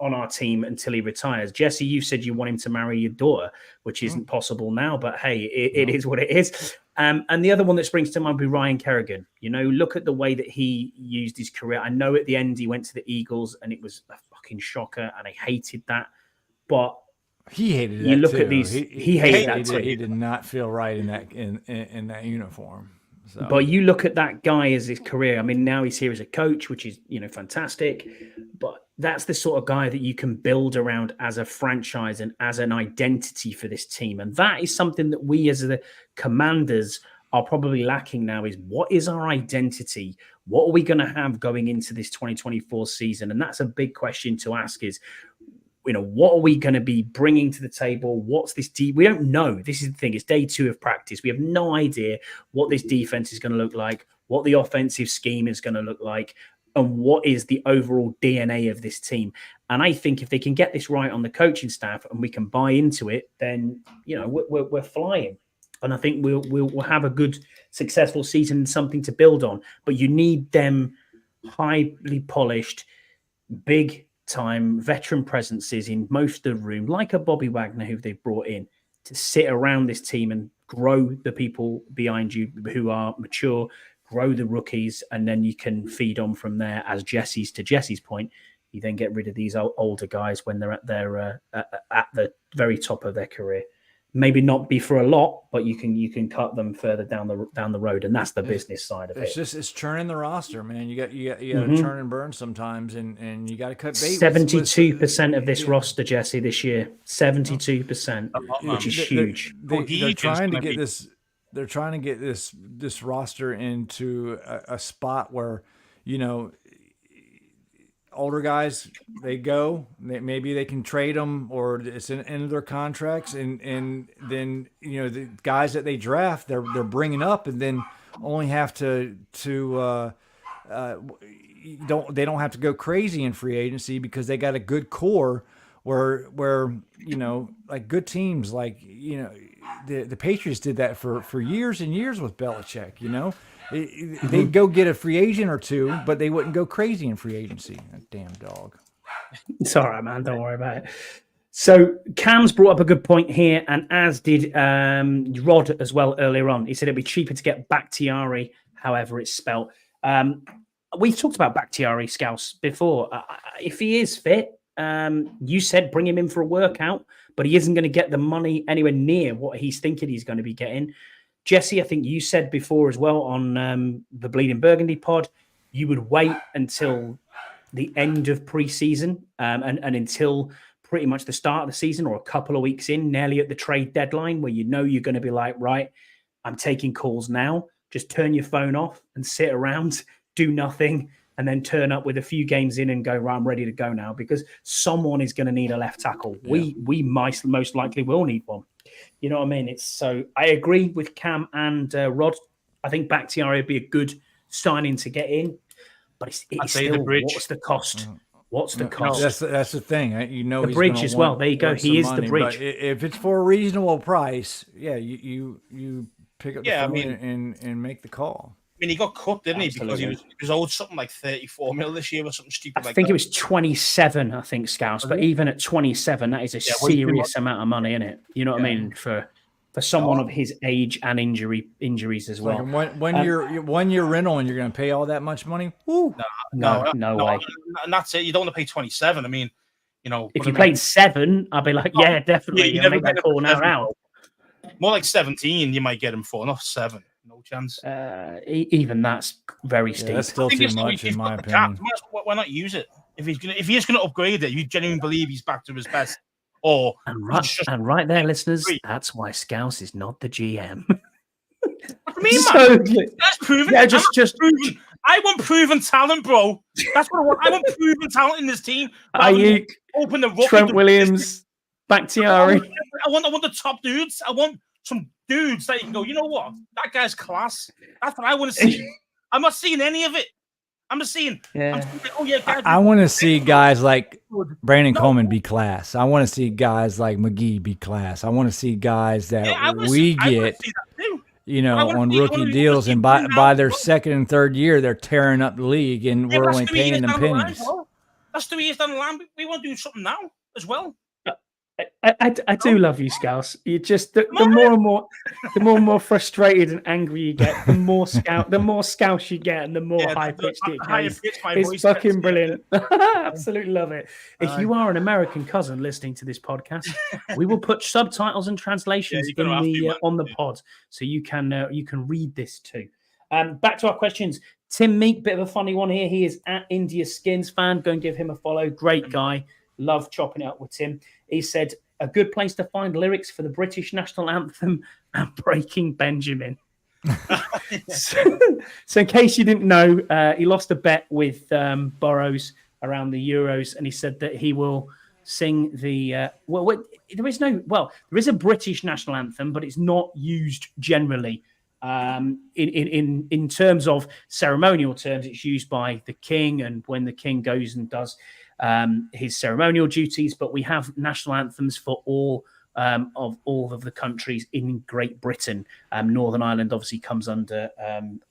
on our team until he retires. Jesse, you said you want him to marry your daughter, which isn't possible now, but hey, it is what it is. And the other one that springs to mind would be Ryan Kerrigan. Look at the way that he used his career. I know at the end he went to the Eagles and it was a fucking shocker and I hated that. But he hated it. You look too. at these. He hated that too. He did not feel right in that uniform. So. But you look at that guy as his career. I mean, now he's here as a coach, which is fantastic. But that's the sort of guy that you can build around as a franchise and as an identity for this team. And that is something that we as the Commanders are probably lacking now. Is what is our identity? What are we going to have going into this 2024 season? And that's a big question to ask. Is what are we going to be bringing to the table? What's this we don't know. This is the thing. It's day 2 of practice. We have no idea what this defense is going to look like, what the offensive scheme is going to look like, and what is the overall DNA of this team. And I think if they can get this right on the coaching staff and we can buy into it, then, we're flying. And I think we'll have a good, successful season and something to build on. But you need them highly polished, big time veteran presences in most of the room, like a Bobby Wagner who they've brought in to sit around this team and grow the people behind you who are mature, grow the rookies, and then you can feed on from there. As Jesse's point, you then get rid of these older guys when they're at the very top of their career. Maybe not be for a lot, but you can cut them further down the road, and that's the business side of it. It's churning the roster, man. You got to churn and burn sometimes, and you got to cut bait. 72% of this roster, Jesse, this year, 72%, which is huge. They're trying to get this. They're trying to get this roster into a spot where, older guys, maybe they can trade them, or it's in the end of their contracts, and then the guys that they draft, they're bringing up, and then only have to don't have to go crazy in free agency because they got a good core where like good teams like the Patriots did that for years and years with Belichick. They'd go get a free agent or two, but they wouldn't go crazy in free agency. That damn dog. It's all right, man. Don't worry about it. So Cam's brought up a good point here, and as did Rod as well earlier on. He said it'd be cheaper to get Bakhtiari, however it's spelt. We've talked about Bakhtiari, Scouse, before. If he is fit, you said bring him in for a workout, but he isn't going to get the money anywhere near what he's thinking he's going to be getting. Jesse, I think you said before as well on the Bleeding Burgundy pod, you would wait until the end of preseason and until pretty much the start of the season or a couple of weeks in, nearly at the trade deadline, where you're going to be like, right, I'm taking calls now. Just turn your phone off and sit around, do nothing, and then turn up with a few games in and go, right, I'm ready to go now, because someone is going to need a left tackle. Yeah. We most likely will need one. You know what I mean? I agree with Cam and Rod. I think Bakhtiari would be a good signing to get in, but it's still, what's the cost? What's the No, cost? That's the thing. You know, The he's bridge gonna as well. want- There you go. want He some is the money. bridge. But if it's for a reasonable price, yeah, you pick up the Yeah, I phone mean- and make the call. I mean, he got cut, didn't he? Because Absolutely. he was owed something like 34 mil this year or something I stupid like think that. it was 27, I think, Scouse. But Was it? even at 27, that is a Yeah, way too serious amount of money, isn't it? You know what I Yeah. mean? For someone of his age and injuries as well. Like one year rental and you're going to pay all that much money? Woo! No way. And that's it. You don't want to pay 27. I mean, you know, If but you I mean, played 7, I'd be like, yeah, definitely. you I'll never make get that him call for now. 7. More like 17, you might get him for, not 7. No chance. Even that's very steep. That's still I think too it's like much, he's in got my the cap. opinion. Why not use it? If he is gonna upgrade it, you genuinely believe he's back to his best. Or And right there, listeners, Three. that's why Scouse is not the GM. what do you mean, So- man? That's proven. Yeah, I'm just not proven. I want proven talent, bro. That's what I want. I want proven talent in this team. rather than Ayuk, open the rookie Trent to- Williams, Bakhtiari. I want the top dudes. I want some dudes that you can go, you know what? That guy's class. That's what I want to see. I'm not seeing any of it. I'm just seeing, Yeah. oh yeah, guys. I want to see guys like Brandon No. Coleman be class. I want to see guys like McGee be class. I want to see guys that Yeah, I wanna we see- I wanna get, see that too. you know, I wanna on see- I rookie wanna deals, see and them by now. their second and third year, they're tearing up the league, and Yeah, we're but that's only 3 years paying them down the line, pennies. bro. That's 2 years down the line. We want to do something now as well. I do love you, Scouse. You just the more and more frustrated and angry you get, the more Scouse you get, and the more high pitched it higher goes. pitch my It's voice fucking gets. brilliant. Absolutely love it. If you are an American cousin listening to this podcast, we will put subtitles and translations you're gonna have to, man. on the pod, so you can read this too. Back to our questions. Tim Meek, bit of a funny one here. He is at India Skins fan. Go and give him a follow. Great guy. Love chopping it up with Tim. He said, a good place to find lyrics for the British national anthem and Breaking Benjamin. So in case you didn't know, he lost a bet with Burrows around the Euros, and he said that he will sing the there is a British national anthem, but it's not used generally. In terms of ceremonial terms, it's used by the king, and when the king goes and does his ceremonial duties. But we have national anthems for all of the countries in Great Britain. Northern Ireland obviously comes under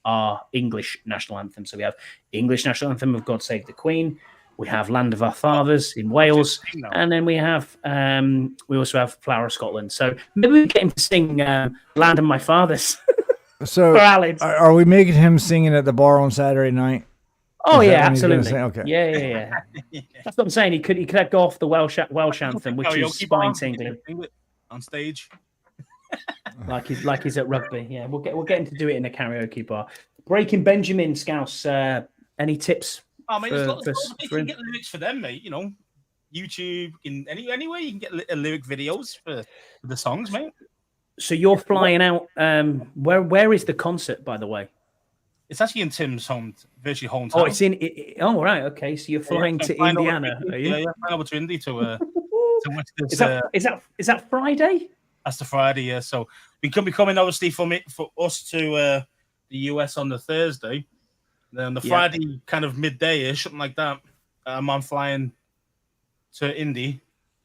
our English national anthem. So we have English national anthem of God Save the Queen. We have Land of Our Fathers in Wales, and then we also have Flower of Scotland. So maybe we get him to sing Land of My Fathers. So For Alex. are we making him singing at the bar on Saturday night? Oh Is that yeah, what he's gonna absolutely. say? Okay. Yeah. That's what I'm saying. He could go off the Welsh anthem, which is spine tingling, on stage. like he's at rugby. Yeah, we'll get him to do it in a karaoke bar. Breaking Benjamin, Scouse. Any tips? I mean, for- there's lots for- you can get lyrics for them, mate. You know, YouTube, in anywhere you can get lyric videos for the songs, mate. So you're flying out. Where is the concert, by the way? It's actually in Tim's virtually hometown. Oh, it's in. Oh, right. Okay, so you're flying to Indiana, are you? Yeah, flying over to Indy to watch this. Is that Friday? That's the Friday, yeah. So we could be coming obviously for us to the US on the Thursday. Then on the Friday, kind of midday-ish, something like that. I'm flying to Indy,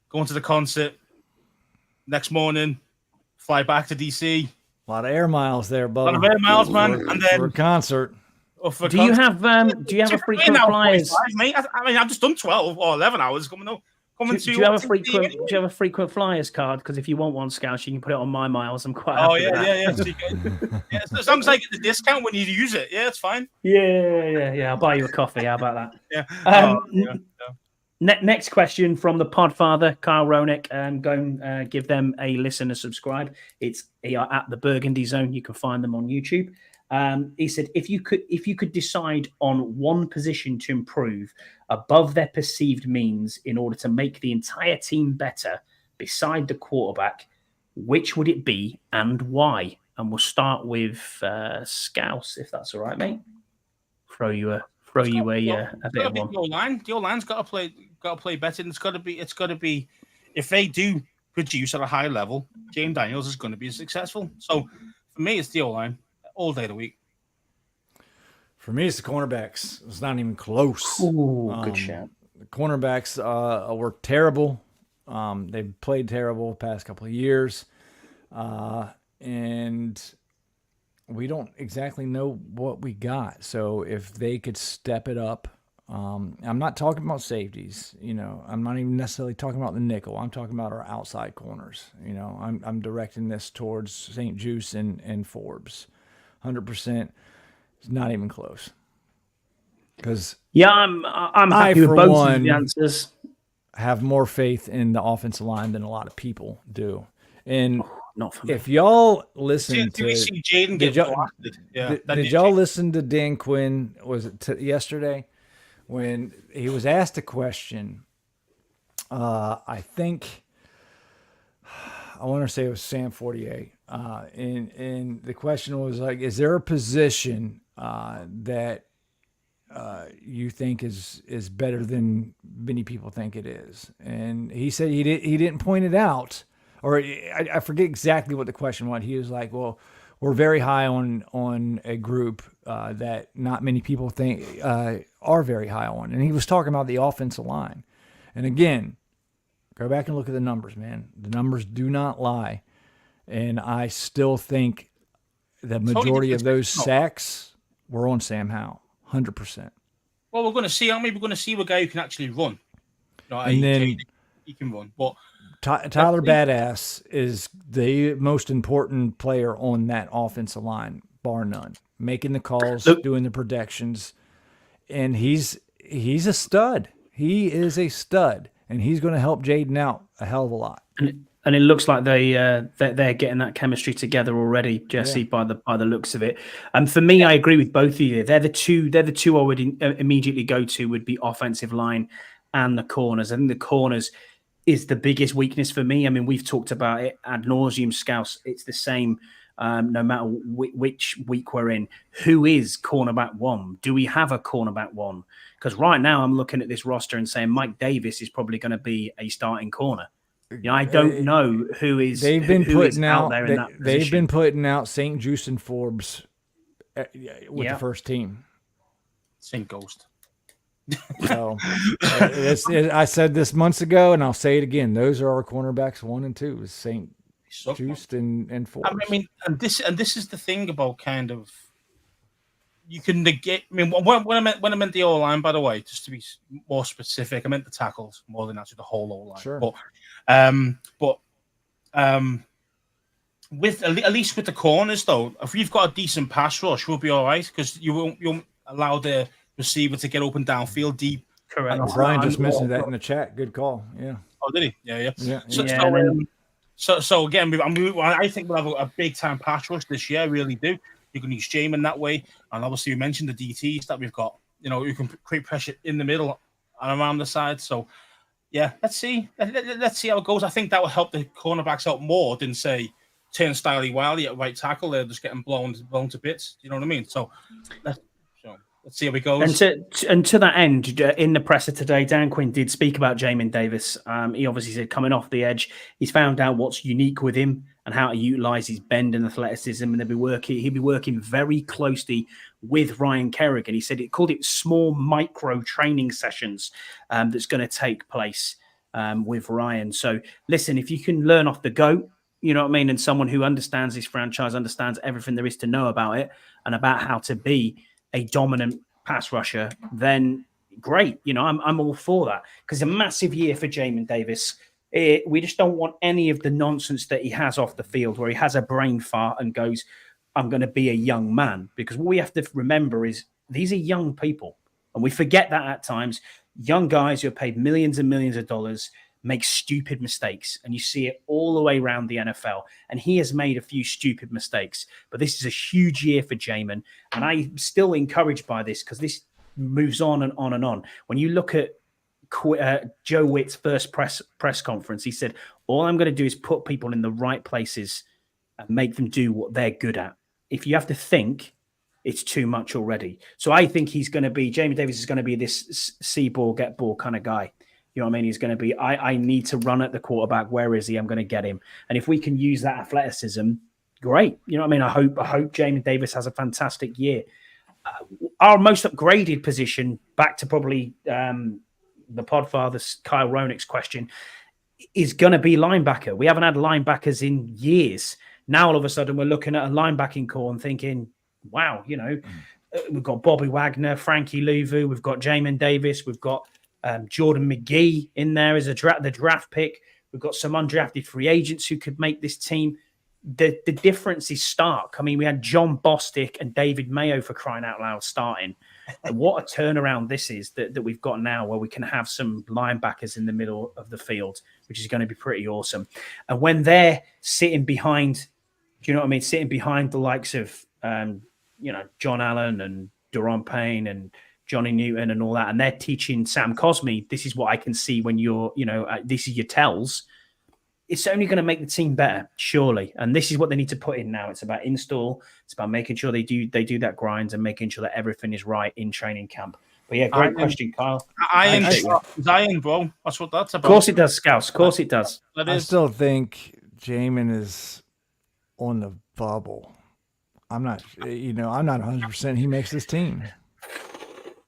going to the concert. Next morning, fly back to DC. A lot of air miles there, Bubba. A lot of air miles, man. And then for a concert. Do you have a frequent flyers? Mate? I mean, I've just done 12 or 11 hours coming up. Do you have a frequent flyers card? Because if you want one, Scouse, you can put it on my miles. I'm quite happy with that. Yeah. As long as I get the discount when you use it, yeah, it's fine. Yeah. I'll buy you a coffee. How about that? Yeah. Next question from the Podfather, Kyle Ronick. Go and give them a listen and subscribe. They are at the Burgundy Zone. You can find them on YouTube. He said, if you could decide on one position to improve above their perceived means in order to make the entire team better, beside the quarterback, which would it be and why? And we'll start with Scouse, if that's all right, mate. Throw you a bit of one. The O-line's got to play better. And it's got to be. If they do produce at a high level, James Daniels is going to be successful. So for me, it's the O-line all day of the week. For me, it's the cornerbacks. It's not even close. Ooh, good shout. The cornerbacks were terrible. They've played terrible the past couple of years. And we don't exactly know what we got. So if they could step it up, I'm not talking about safeties. I'm not even necessarily talking about the nickel. I'm talking about our outside corners. I'm directing this towards St. Juice and Forbes. 100%. It's not even close. Because I'm happy with both of the answers. Have more faith in the offensive line than a lot of people do. And not for me. If y'all listen to, did y'all listen to Dan Quinn? Was it yesterday when he was asked a question? I think I want to say it was Sam 48, and the question was like, "Is there a position that you think is better than many people think it is?" And he said he didn't point it out. Or I forget exactly what the question was. He was like, "Well, we're very high on a group that not many people think are very high on," and he was talking about the offensive line. And again, go back and look at the numbers, man. The numbers do not lie, and I still think the majority of those sacks were on Sam Howell, 100%. Well, we're going to see. We're going to see a guy who can actually run. And then he can run, but. Tyler Badass is the most important player on that offensive line, bar none. Making the calls, doing the protections, and he's a stud. He is a stud, and he's going to help Jaden out a hell of a lot. And it looks like they're getting that chemistry together already, Jesse, by the looks of it. And for me, I agree with both of you. They're the two I would immediately go to would be offensive line and the corners. I think the corners is the biggest weakness for me. I mean, we've talked about it ad nauseum, Scouse. It's the same no matter which week we're in. Who is cornerback one? Do we have a cornerback one? Because right now I'm looking at this roster and saying Mike Davis is probably going to be a starting corner. I don't know who is. They've been putting out there in that position. They've been putting out St. Juice and Forbes with the first team. St. Ghost. So I said this months ago, and I'll say it again. Those are our cornerbacks 1 and 2, is St. Juice and Forbes. I mean, and this is the thing about kind of you can negate. I mean, when I meant the O line, by the way, just to be more specific, I meant the tackles more than actually the whole O line. Sure. But with at least with the corners though, if we've got a decent pass rush, we'll be all right because you won't allow the receiver to get open downfield deep. Correct. Brian just mentioned that in the chat. Good call. Yeah. Oh, did he? Yeah. So again, I think we'll have a big time pass rush this year. I really do. You can use Jamin that way, and obviously we mentioned the DTs that we've got. You can create pressure in the middle and around the side. So yeah, let's see how it goes. I think that will help the cornerbacks out more than say Turnstile Wiley at right tackle. They're just getting blown to bits. You know what I mean? So let's see how it goes. And to that end, in the presser today, Dan Quinn did speak about Jamin Davis. He obviously said coming off the edge, he's found out what's unique with him and how to utilize his bend and athleticism. And he'll be working very closely with Ryan Kerrigan. He said called it small micro training sessions that's going to take place with Ryan. So listen, if you can learn off the go, you know what I mean, and someone who understands this franchise, understands everything there is to know about it and about how to be a dominant pass rusher, then great. I'm all for that because it's a massive year for Jamin Davis. We just don't want any of the nonsense that he has off the field where he has a brain fart and goes, I'm going to be a young man. Because what we have to remember is these are young people. And we forget that at times. Young guys who are paid millions and millions of dollars make stupid mistakes. And you see it all the way around the NFL. And he has made a few stupid mistakes. But this is a huge year for Jamin. And I'm still encouraged by this because this moves on and on and on. When you look at Joe Witt's first press conference, he said, all I'm going to do is put people in the right places and make them do what they're good at. If you have to think, it's too much already. So I think Jamin Davis is going to be this see ball, get ball kind of guy. You know what I mean? He's going to be, I need to run at the quarterback. Where is he? I'm going to get him. And if we can use that athleticism, great. You know what I mean? I hope Jamin Davis has a fantastic year. Our most upgraded position, back to probably the Podfather Kyle Ronick's question, is going to be linebacker. We haven't had linebackers in years. Now all of a sudden we're looking at a linebacking core and thinking, wow, we've got Bobby Wagner, Frankie Louvu, we've got Jamin Davis, we've got Jordan McGee in there as the draft pick. We've got some undrafted free agents who could make this team. The difference is stark. I mean, we had John Bostic and David Mayo, for crying out loud, starting. And what a turnaround this is that we've got now, where we can have some linebackers in the middle of the field, which is going to be pretty awesome. And when they're sitting behind, do you know what I mean? Sitting behind the likes of, John Allen and Daron Payne and Johnny Newton and all that, and they're teaching Sam Cosmi, this is what I can see when you're, this is your tells. It's only going to make the team better, surely. And this is what they need to put in now. It's about install. It's about making sure they do that grind and making sure that everything is right in training camp. But yeah, great question, Kyle. Iron, bro. That's what that's about. Of course it does, Scouse. Of course it does. I still think Jamin is on the bubble. I'm not 100% he makes this team.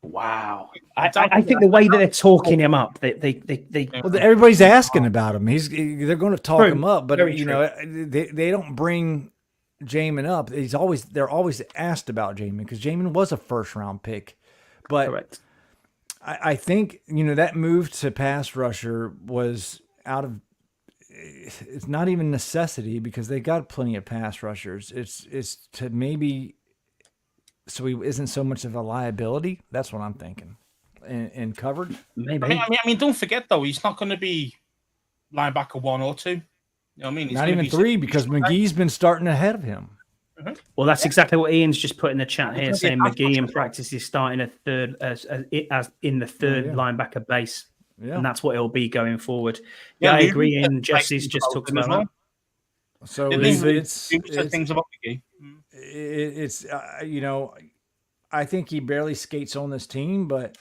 Wow. I think the way that they're talking him up, everybody's asking about him. They're going to talk him up, but they don't bring Jamin up. They're always asked about Jamin because Jamin was a first round pick. But correct. I think that move to pass rusher was out of. It's not even necessity because they got plenty of pass rushers. It's to maybe. So he isn't so much of a liability. That's what I'm thinking. And covered. Maybe. I mean, don't forget though, he's not going to be linebacker 1 or 2. You know what I mean? He's not even 3 because McGee's been starting ahead of him. Mm-hmm. Well, that's exactly what Ian's just put in the chat here, saying McGee in practice is starting a third as in the third linebacker base, and that's what it'll be going forward. Yeah, I agree. And Jesse's just talked about that. So it's things about McGee. It's I think he barely skates on this team, but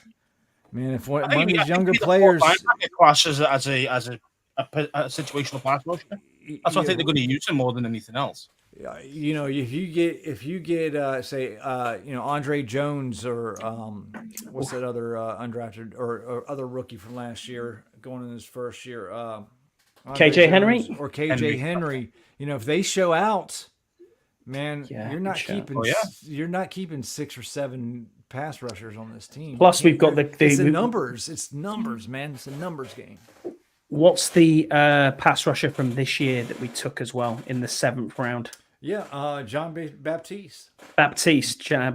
man, if one of these younger players classes as a situational pass rusher, that's what I think they're going to use him more than anything else. If you get say Andre Jones or what's that other undrafted or other rookie from last year going in his first year, KJ Henry or KJ Henry, if they show out. Man, you're not keeping 6 or 7 pass rushers on this team. Plus, we've got it's numbers. It's numbers, man. It's a numbers game. What's the pass rusher from this year that we took as well in the 7th round? Yeah, John Baptiste. Baptiste. Yeah.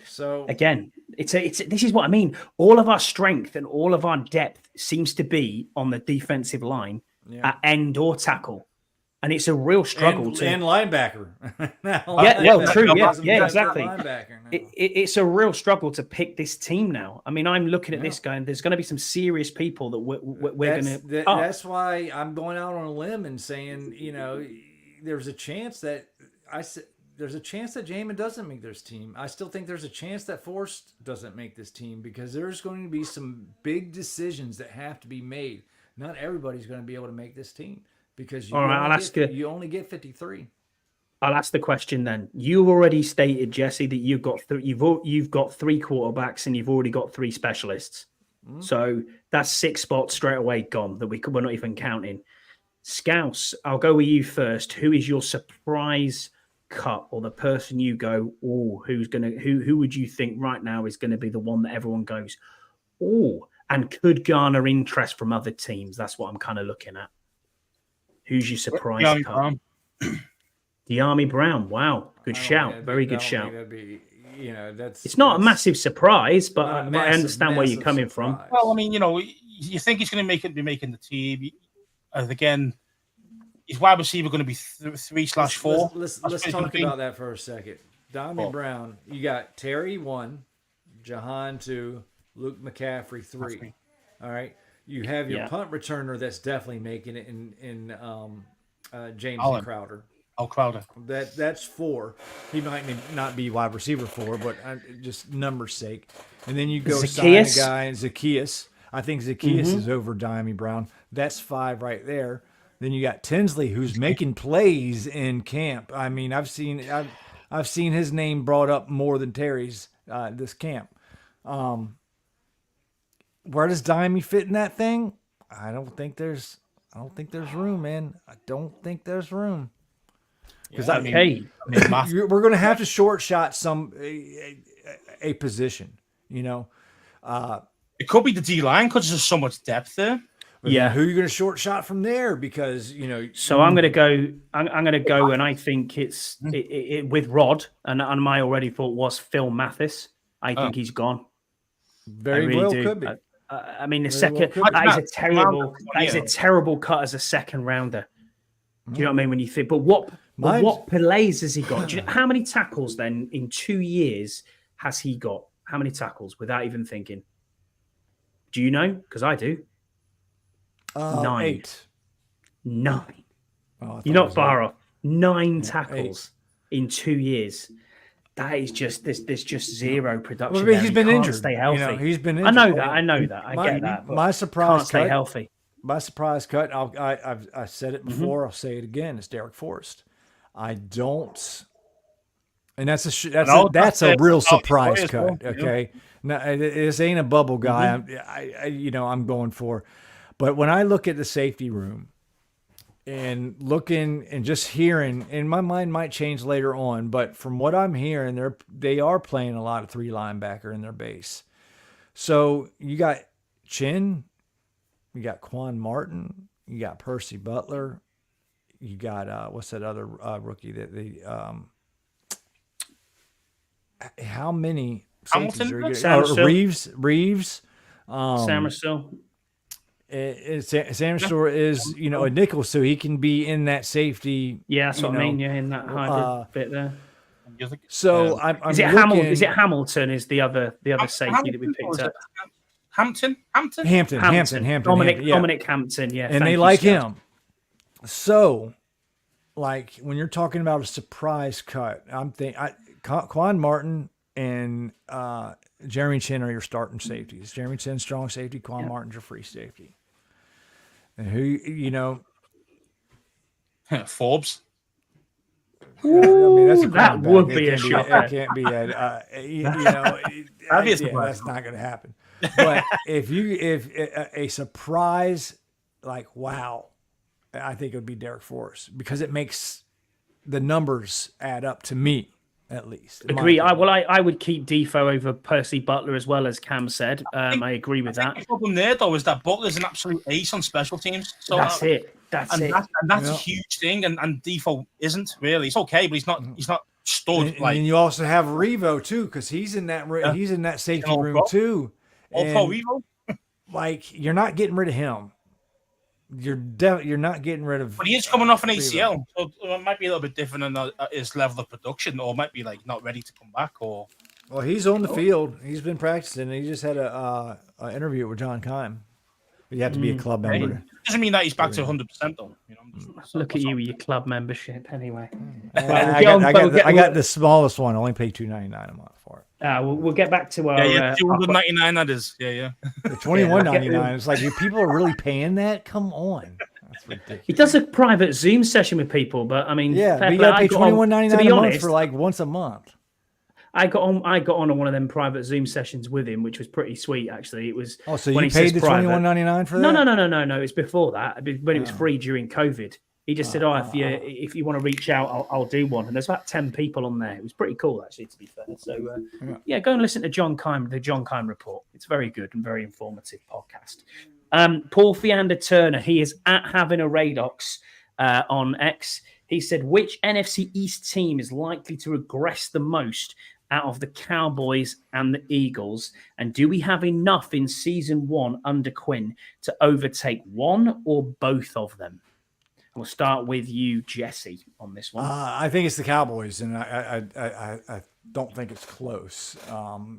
So again, it's this is what I mean. All of our strength and all of our depth seems to be on the defensive line at end or tackle. And it's a real struggle and linebacker. True. Yeah, exactly. It's a real struggle to pick this team now. I mean, I'm looking at this going, there's going to be some serious people that we're going to. That's why I'm going out on a limb and saying, there's a chance that Jamin doesn't make this team. I still think there's a chance that Forrest doesn't make this team because there's going to be some big decisions that have to be made. Not everybody's going to be able to make this team. Because you only get 53. I'll ask the question then. You already stated, Jesse, that you've got 3 quarterbacks and you've already got 3 specialists. Mm-hmm. So that's 6 spots straight away gone that we're not even counting. Scouse, I'll go with you first. Who is your surprise cut or the person you go, who would you think right now is going to be the one that everyone goes, and could garner interest from other teams? That's what I'm kind of looking at. Who's your surprise cut? Dyami Brown. Wow. Good shout. Very good shout. It's not a massive surprise, but I understand where you're coming from. Well, I mean, you think he's going to be making the team. Again, is wide receiver going to be 3/4? Let's talk about that for a second. Dyami Brown, you got Terry 1, Jahan 2, Luke McCaffrey 3. All right. You have your punt returner that's definitely making it in James Crowder. Oh, Crowder. That's 4. He might not be wide receiver 4, but just numbers sake. And then you go sign a guy in Zacchaeus. I think Zacchaeus is over Dyami Brown. That's 5 right there. Then you got Tinsley, who's making plays in camp. I mean, I've seen his name brought up more than Terry's this camp. where does Dimey fit in that thing? I don't think there's room, man. I don't think there's room. Because Okay. we're going to have to short shot a position, you know. It could be the D line because there's so much depth there. But Yeah. then who are you going to short shot from there? Because, you know. So I'm going to go. I'm going to go, and I think it's with Rod, and my already thought was Phil Mathis. I think he's gone. Very really well do. could be. I mean, the Very second well could that be. is a terrible cut as a second rounder. Do you know what I mean? When you think, but what plays has he got? Do you know, how many tackles then in 2 years has he got? How many tackles without even thinking? Do you know? Because I do. 9. 8. 9. Oh, You're not far off. 9 tackles in 2 years. That is just there's just zero production. Well, he's been can't injured. Stay healthy. You know, he's been injured. I know that. I get that. But my surprise can't stay cut. healthy. My surprise cut. I said it before. I'll say it again. It's Derek Forrest. I don't. And that's a real surprise cut. Okay. Now this ain't a bubble guy. I'm going for. But when I look at the safety room and looking and just hearing, and my mind might change later on, but from what I'm hearing, they are playing a lot of 3 linebacker in their base. So you got Chin, you got Quan Martin, you got Percy Butler, you got what's that other rookie that how many safeties are you getting? Reeves. Samersill. Samersill is, a nickel, so he can be in that safety. Yeah, that's what I mean. Yeah, in that hybrid bit there. So I'm is it looking, Hamilton? Is it Hamilton? Is the other safety that we picked up? Hampton. Dominic Hampton. Yeah, and they like him. So, like when you're talking about a surprise cut, I'm thinking Quan Martin and Jeremy Chin are your starting safeties. Jeremy Chin, strong safety. Quan Martin's your free safety. And who, Forbes. Ooh, that's that would be a shot. It can't be that's not going to happen. But if a surprise, like, wow, I think it would be Derek Forrest because it makes the numbers add up to me. At least. Agree. I would keep Defoe over Percy Butler as well, as Cam said. I agree with that. The problem there, though, is that Butler's an absolute ace on special teams. So that's it. That's a huge thing. And Defoe isn't really. It's okay, but he's not stood. And you also have Revo too, because he's in that safety room too. Revo. Like you're not getting rid of him. You're not getting rid of. But he is coming off an ACL, so it might be a little bit different in his level of production, or might be like not ready to come back. Or well, he's on the field. He's been practicing. He just had a interview with John Keim. You have to be a club member. Doesn't mean that he's back to 100% though. Look at you with your club membership, anyway. I got the smallest one. I only pay $2.99 a month for it. We'll get back to our $299. That is, The $21.99. It's like, you people are really paying that? Come on, that's ridiculous. He does a private Zoom session with people, but I mean, but you got to pay $21.99 a month for like once a month. I got on one of them private Zoom sessions with him, which was pretty sweet actually. It was so you paid the $21.99 for that? No. It's before that, when it was free during COVID. He just said, if you want to reach out, I'll do one. And there's about 10 people on there. It was pretty cool, actually, to be fair. So, go and listen to John Keim, the John Keim Report. It's very good and very informative podcast. Paul Fiander Turner, he is at Having a Radox on X. He said, which NFC East team is likely to regress the most out of the Cowboys and the Eagles? And do we have enough in season 1 under Quinn to overtake one or both of them? We'll start with you, Jesse, on this one. I think it's the Cowboys, and I don't think it's close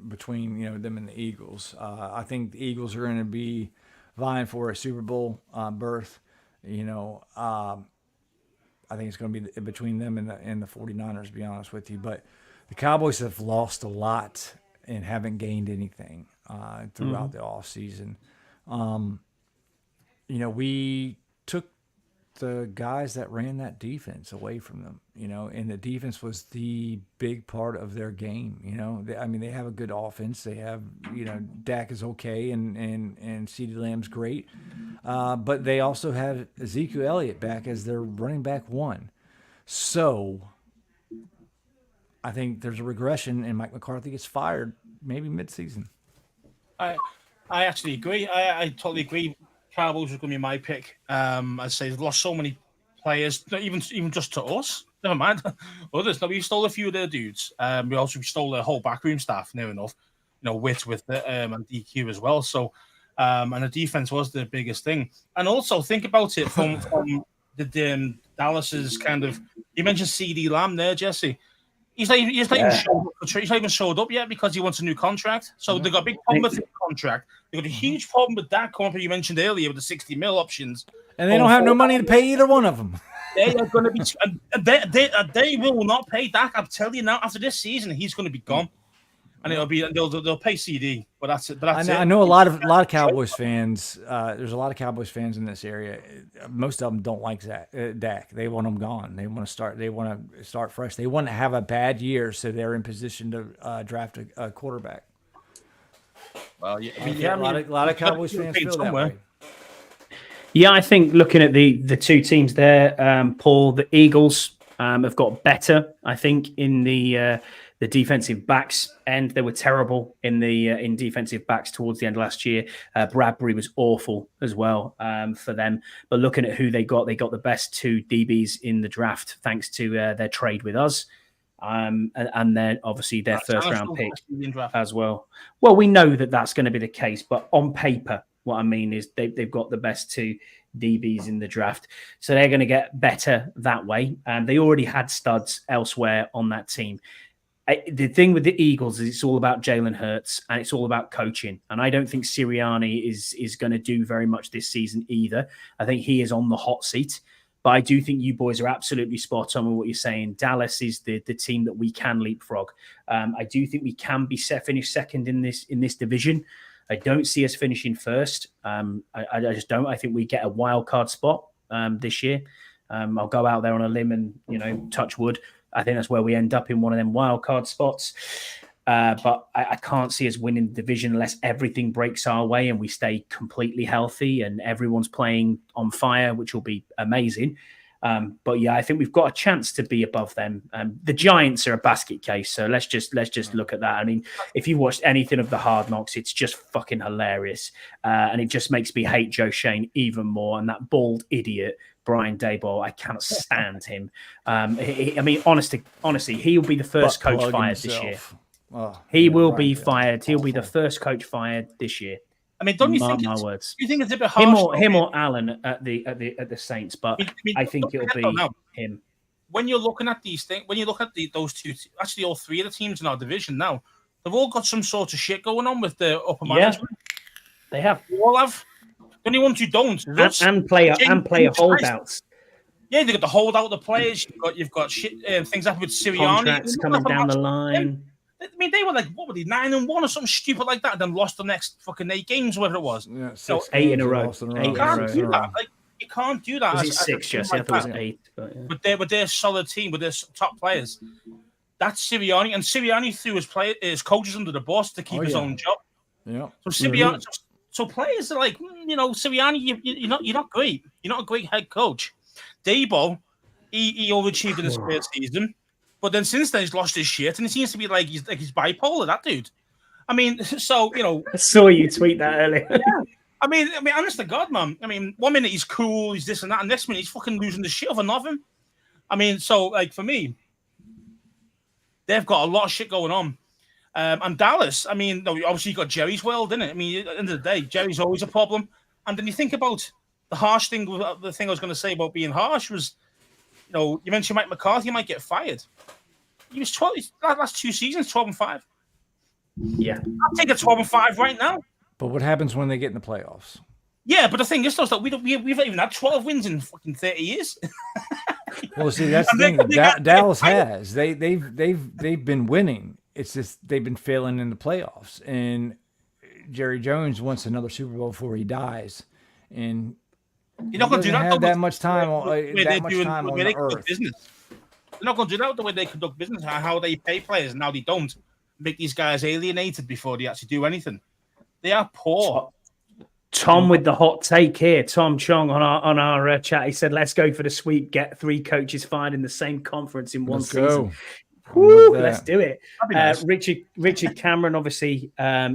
between them and the Eagles. I think the Eagles are going to be vying for a Super Bowl berth. I think it's going to be between them and the 49ers, to be honest with you. But the Cowboys have lost a lot and haven't gained anything throughout the offseason. We took the guys that ran that defense away from them, and the defense was the big part of their game. They have a good offense. They have, Dak is okay, and CeeDee Lamb's great. But they also have Ezekiel Elliott back as their running back one. So I think there's a regression, and Mike McCarthy gets fired maybe midseason. I actually agree. I totally agree. Cowboys was going to be my pick. I'd say they've lost so many players, not even just to us. Never mind others. No, we stole a few of their dudes. We stole their whole backroom staff. Near enough, Witt with the and DQ as well. So, and the defense was the biggest thing. And also think about it from the Dallas's kind of. You mentioned CeeDee Lamb there, Jesse. He's not even showed up yet because he wants a new contract. So they got a big problem with the contract. They got a huge problem with that contract you mentioned earlier with the 60 mil options. And they don't have no money to pay either one of them. They are going to be. They will not pay Dak. I'm telling you now. After this season, he's going to be gone, and they'll pay CD. But that's it. I know a lot of Cowboys fans. There's a lot of Cowboys fans in this area. Most of them don't like Dak. They want him gone. They want to start. They want to start fresh. They want to have a bad year so they're in position to draft a quarterback. Well, a lot of Cowboys fans feel that way. Yeah, I think looking at the two teams there, Paul, the Eagles have got better. I think in the defensive backs end, they were terrible in defensive backs towards the end of last year. Bradbury was awful as well for them. But looking at who they got the best two DBs in the draft thanks to their trade with us. And then obviously their first round pick as well. Well, we know that that's going to be the case, but on paper, what I mean is they've got the best two DBs in the draft. So they're going to get better that way. They already had studs elsewhere on that team. The thing with the Eagles is it's all about Jalen Hurts and it's all about coaching. And I don't think Sirianni is going to do very much this season either. I think he is on the hot seat. But I do think you boys are absolutely spot on with what you're saying. Dallas is the team that we can leapfrog. I do think we can finish second in this division. I don't see us finishing first. I just don't. I think we get a wild card spot this year. I'll go out there on a limb and touch wood. I think that's where we end up in one of them wild card spots. But I can't see us winning the division unless everything breaks our way and we stay completely healthy and everyone's playing on fire, which will be amazing. But yeah, I think we've got a chance to be above them. The Giants are a basket case, so let's just look at that. I mean, if you watched anything of the Hard Knocks, it's just fucking hilarious, and it just makes me hate Joe Shane even more. And that bald idiot Brian Daboll, I cannot stand him. Honestly, he'll be the first coach fired this year. He will be fired. He'll be the first coach fired this year. I mean, don't you think? My words. You think it's a bit harsh? Him or Allen at the Saints, but I think it'll be him. When you're looking at these things, when you look at those two, actually all three of the teams in our division now, they've all got some sort of shit going on with the upper management. They have. They all have. The only ones who don't and player holdouts. Yeah, they've got the holdout of the players. You've got shit things happening with Sirianni. Contracts coming down the line. I mean, they were like, what were they, 9-1 or something stupid like that, and then lost the next fucking 8 games, whatever it was. Yeah, 8 in a row. You can't do that. Like, you can't do that. Was it 6, Jesse? I thought it was 8. But yeah. With their solid team, with their top players, that's Sirianni, and Sirianni threw his coaches under the bus to keep his own job. Yeah. So Sirianni, so players are like, Sirianni, you're not great. You're not a great head coach. Daboll, he overachieved in his first season. But then since then, he's lost his shit, and it seems to be like he's bipolar, that dude. I mean, so, I saw you tweet that earlier. Yeah. I mean, honest to God, man. I mean, 1 minute he's cool, he's this and that, and next minute he's fucking losing the shit over nothing. I mean, so, like, for me, they've got a lot of shit going on. And Dallas, I mean, obviously you got Jerry's world, didn't it? I mean, at the end of the day, Jerry's always a problem. And then you think about the harsh thing, the thing I was going to say about being harsh was, you mentioned Mike McCarthy might get fired. He was 12. Last 2 seasons, 12-5. Yeah, I'll take a 12-5 right now. But what happens when they get in the playoffs? Yeah, but the thing is, though, that we've not even had 12 wins in fucking 30 years. Well, see, that's the thing. Dallas has. They've been winning. It's just they've been failing in the playoffs. And Jerry Jones wants another Super Bowl before he dies. And You're not going to do that. Have that much time on the earth. Business. They're not going to do that the way they conduct business, how they pay players and how they don't make these guys alienated before they actually do anything. They are poor. Tom with the hot take here. Tom Chong on our chat. He said, "Let's go for the sweep. Get 3 coaches fired in the same conference in one season." Woo, let's do it. Nice. Richard Cameron, obviously,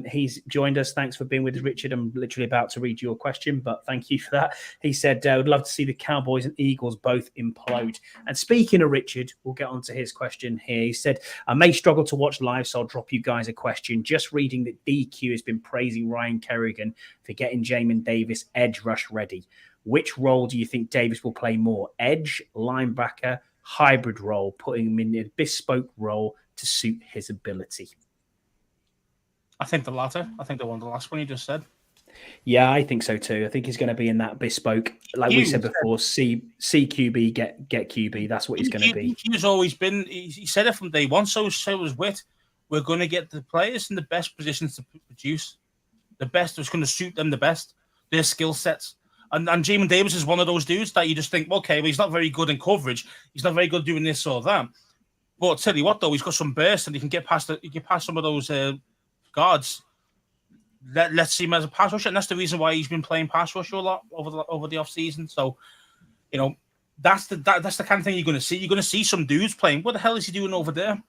he's joined us. Thanks for being with us, Richard. I'm literally about to read your question, but thank you for that. He said, would love to see the Cowboys and Eagles both implode. And speaking of Richard, we'll get on to his question here. He said, I may struggle to watch live, so I'll drop you guys a question. Just reading that DQ has been praising Ryan Kerrigan for getting Jamin Davis edge rush ready. Which role do you think Davis will play more? Edge, linebacker, hybrid role, putting him in a bespoke role to suit his ability? I think the latter. I think the last one you just said. Yeah, I think so too. I think he's going to be in that bespoke, like we said before, C QB, get QB. That's what he's going to be. He's always been, he said it from day one, so was Witt. We're going to get the players in the best positions to produce. The best that's going to suit them the best, their skill sets. And Jamin Davis is one of those dudes that you just think, okay, well, he's not very good in coverage. He's not very good doing this or that. But I'll tell you what, though, he's got some burst and he can get past some of those guards. Let's see him as a pass rusher. And that's the reason why he's been playing pass rusher a lot over the offseason. So, you know, that's the kind of thing you're going to see. You're going to see some dudes playing. What the hell is he doing over there?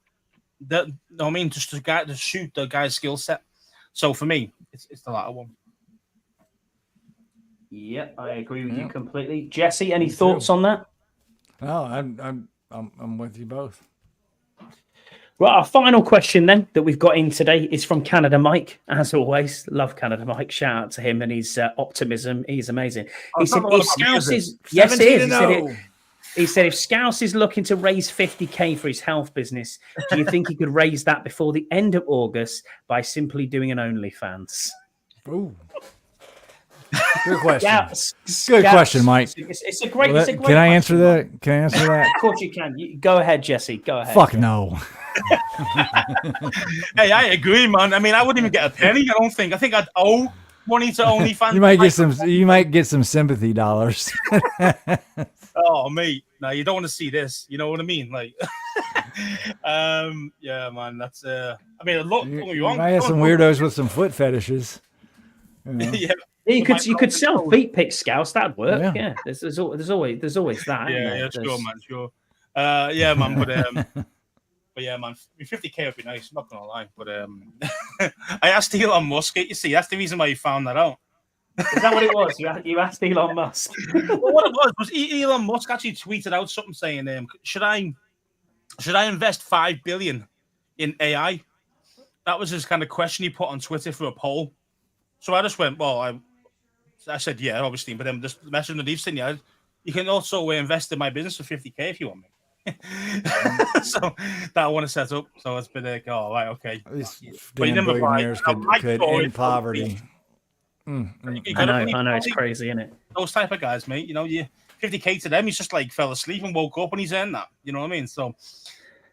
Just to shoot the guy's skill set. So for me, it's the latter one. Yeah, I agree with you completely. Jesse, any thoughts on that? No, I'm with you both. Right, our final question then that we've got in today is from Canada Mike. As always, love Canada Mike. Shout out to him and his optimism. He's amazing. He said, "If Scouse is yes, it is." He said, "If Scouse is looking to raise 50K for his health business, do you think he could raise that before the end of August by simply doing an OnlyFans?" Ooh. Good question. Good question, Mike. It's a great. Can I answer that? Can I answer that? Of course you can. Go ahead, Jesse. Go ahead. Fuck no. Hey, I agree, man. I mean, I wouldn't even get a penny. I think I'd owe money to OnlyFans. You might get some sympathy dollars. Oh, mate. No, you don't want to see this. You know what I mean? Like, yeah, man. That's. I mean, look. You might have some weirdos with some foot fetishes. You know. Yeah. You could sell feet pics, Scouse. That'd work. Yeah. There's always that. Yeah, sure, man. Sure. Yeah, man. But yeah, man. 50K would be nice. I'm not gonna lie. But I asked Elon Musk. You see, that's the reason why you found that out. Is that what it was? You asked Elon Musk. Well, what it was Elon Musk actually tweeted out something saying, "Should I invest $5 billion in AI?" That was his kind of question he put on Twitter for a poll. So I just went, well, I said, yeah, obviously, but then just message underneath saying, yeah, you can also invest in my business for 50K if you want me. So that I want to set up. So it's been like, oh, right, okay. These damn billionaires could end poverty. I know, it's crazy, isn't it? Those type of guys, mate. You know, 50K to them, he's just like fell asleep and woke up and he's earned that. You know what I mean? So,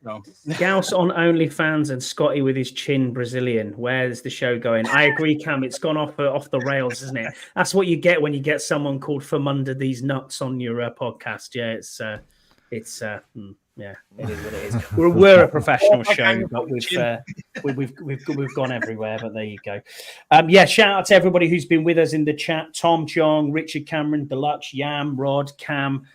no. Gauss on OnlyFans and Scotty with his chin Brazilian. Where's the show going? I agree, Cam. It's gone off the rails, isn't it? That's what you get when you get someone called From Under These Nuts on your podcast. Yeah, yeah, it is what it is. We're a professional show, but we've gone everywhere. But there you go. Yeah, shout out to everybody who's been with us in the chat: Tom Chong, Richard Cameron, Deluxe, Yam, Rod, Cam,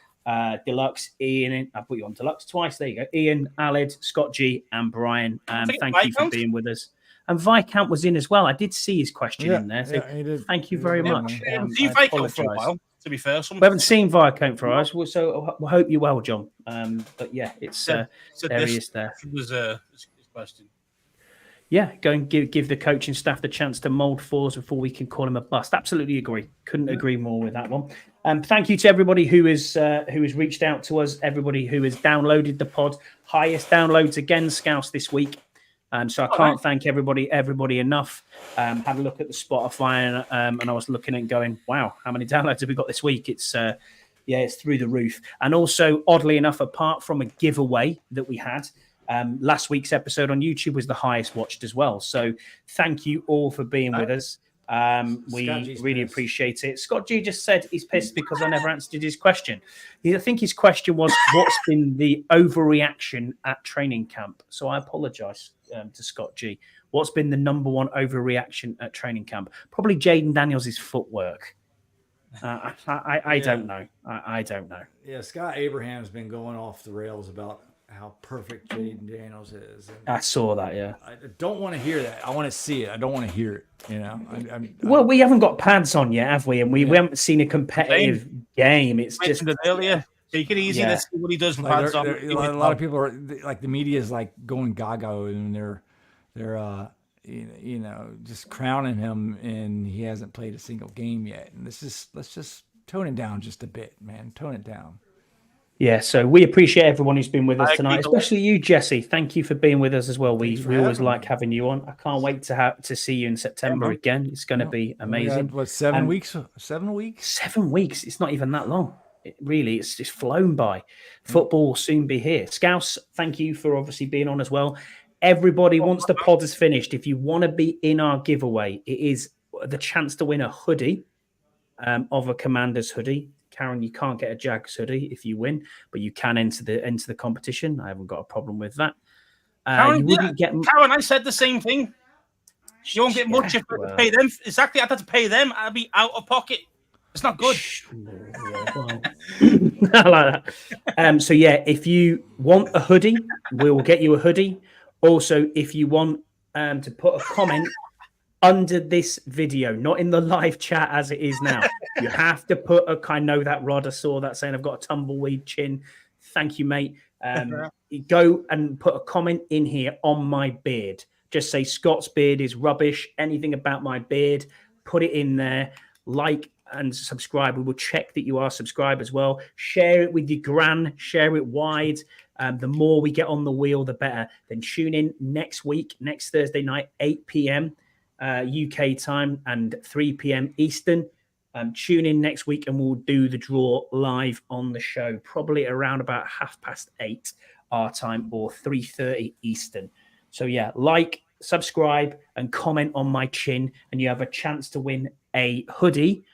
Deluxe, Ian. I put you on Deluxe twice. There you go. Ian, Aled, Scott G, and Brian. Thank you for being with us. And Viscount was in as well. I did see his question in there. So thank you very much. Viscount for a while. To be fair, we haven't seen Viscount for us, so I hope you're well, John. But yeah, it's there. He is there. It was his question. Yeah, go and give the coaching staff the chance to mould forwards before we can call him a bust. Absolutely agree. Couldn't agree more with that one. Thank you to everybody who has reached out to us. Everybody who has downloaded the pod. Highest downloads again, Scouse this week. So I can't thank everybody enough. Had a look at the Spotify and I was looking and going, wow, how many downloads have we got this week? It's it's through the roof. And also, oddly enough, apart from a giveaway that we had, last week's episode on YouTube was the highest watched as well. So thank you all for being with us. We Scott G's really pissed. appreciate it. Scott G just said he's pissed because I never answered his question. I think his question was, what's been the overreaction at training camp? So I apologize to Scott G. What's been the number one overreaction at training camp? Probably Jaden Daniels' footwork. I don't know. I don't know. Yeah, Scott Abraham's been going off the rails about how perfect Jaden Daniels is. And I saw that, yeah. I don't want to hear that. I want to see it. I don't want to hear it. You know. Well, we haven't got pads on yet, have we? And we haven't seen a competitive game. It's just earlier. Take it easy. Yeah. Let's see what he does with like pads on. a lot of people are like, the media is like going gaga, and they're just crowning him, and he hasn't played a single game yet. And let's just tone it down just a bit, man. Tone it down. Yeah, so we appreciate everyone who's been with us I tonight, agree. especially you, Jesse. Thank you for being with us as well. We Thanks for always having like me. having you on. I can't wait to see you in September again. It's going to be amazing. We had, 7 Um, weeks? 7 weeks? 7 weeks. It's not even that long. It's just flown by. Football will soon be here. Scouse, thank you for obviously being on as well. Everybody, once the pod is finished, if you want to be in our giveaway, it is the chance to win a hoodie of a Commander's hoodie. Karen, you can't get a Jags hoodie if you win, but you can enter the competition. I haven't got a problem with that. Karen, You wouldn't get. Karen, I said the same thing. You won't get much if you pay them. Exactly, I'd have to pay them. I'd be out of pocket. It's not good. Yeah, well, I like that. So yeah, if you want a hoodie, we will get you a hoodie. Also, if you want to put a comment under this video, not in the live chat as it is now, you have to put I know that Rod, I saw that saying I've got a tumbleweed chin. Thank you, mate. Go and put a comment in here on my beard. Just say Scott's beard is rubbish. Anything about my beard, put it in there. Like and subscribe. We will check that you are subscribed as well. Share it with your gran. Share it wide. The more we get on the wheel, the better. Then tune in next week, next Thursday night, 8 p.m. UK time and 3 p.m. Eastern. Tune in next week and we'll do the draw live on the show, probably around about 8:30 our time or 3:30 Eastern. So yeah, like, subscribe and comment on my chin and you have a chance to win a hoodie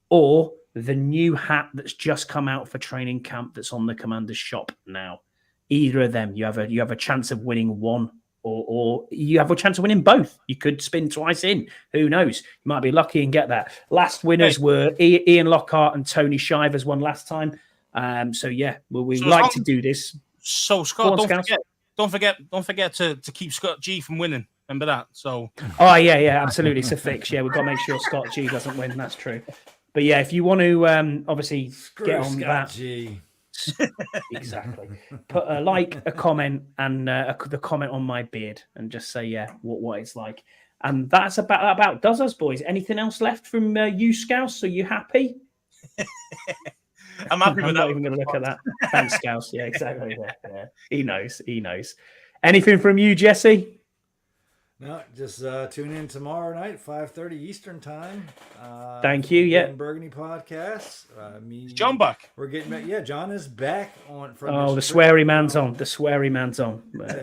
or the new hat that's just come out for training camp that's on the Commander's shop now. Either of them, you have a chance of winning one or you have a chance of winning both. You could spin twice in. Who knows? You might be lucky and get that. Last winners were Ian Lockhart and Tony Shivers won last time. So yeah, we like to do this. So Scott, On, don't forget to keep Scott G from winning. Remember that. So oh yeah, absolutely. It's a fix. Yeah, we've got to make sure Scott G doesn't win. That's true. But yeah, if you want to obviously get on Scott that. G. Exactly. Put a like, a comment, and the comment on my beard, and just say what it's like. And that's about does us, boys. Anything else left from you, Scouse? Are you happy? I'm happy with I'm that. not even going to look at that. Thanks, Scouse. Yeah, exactly. Yeah. He knows. Anything from you, Jesse? No, just tune in tomorrow night, 5:30 Eastern time. Thank you. Yeah. Burgundy podcast. Is John back? We're getting back. Yeah, John is back on. From Oh, the his sweary man's on. The sweary man's on.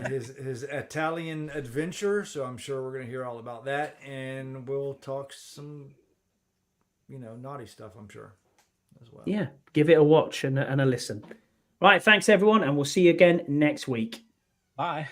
his Italian adventure. So I'm sure we're going to hear all about that, and we'll talk some, naughty stuff. I'm sure as well. Yeah, give it a watch and a listen. Right, thanks everyone, and we'll see you again next week. Bye.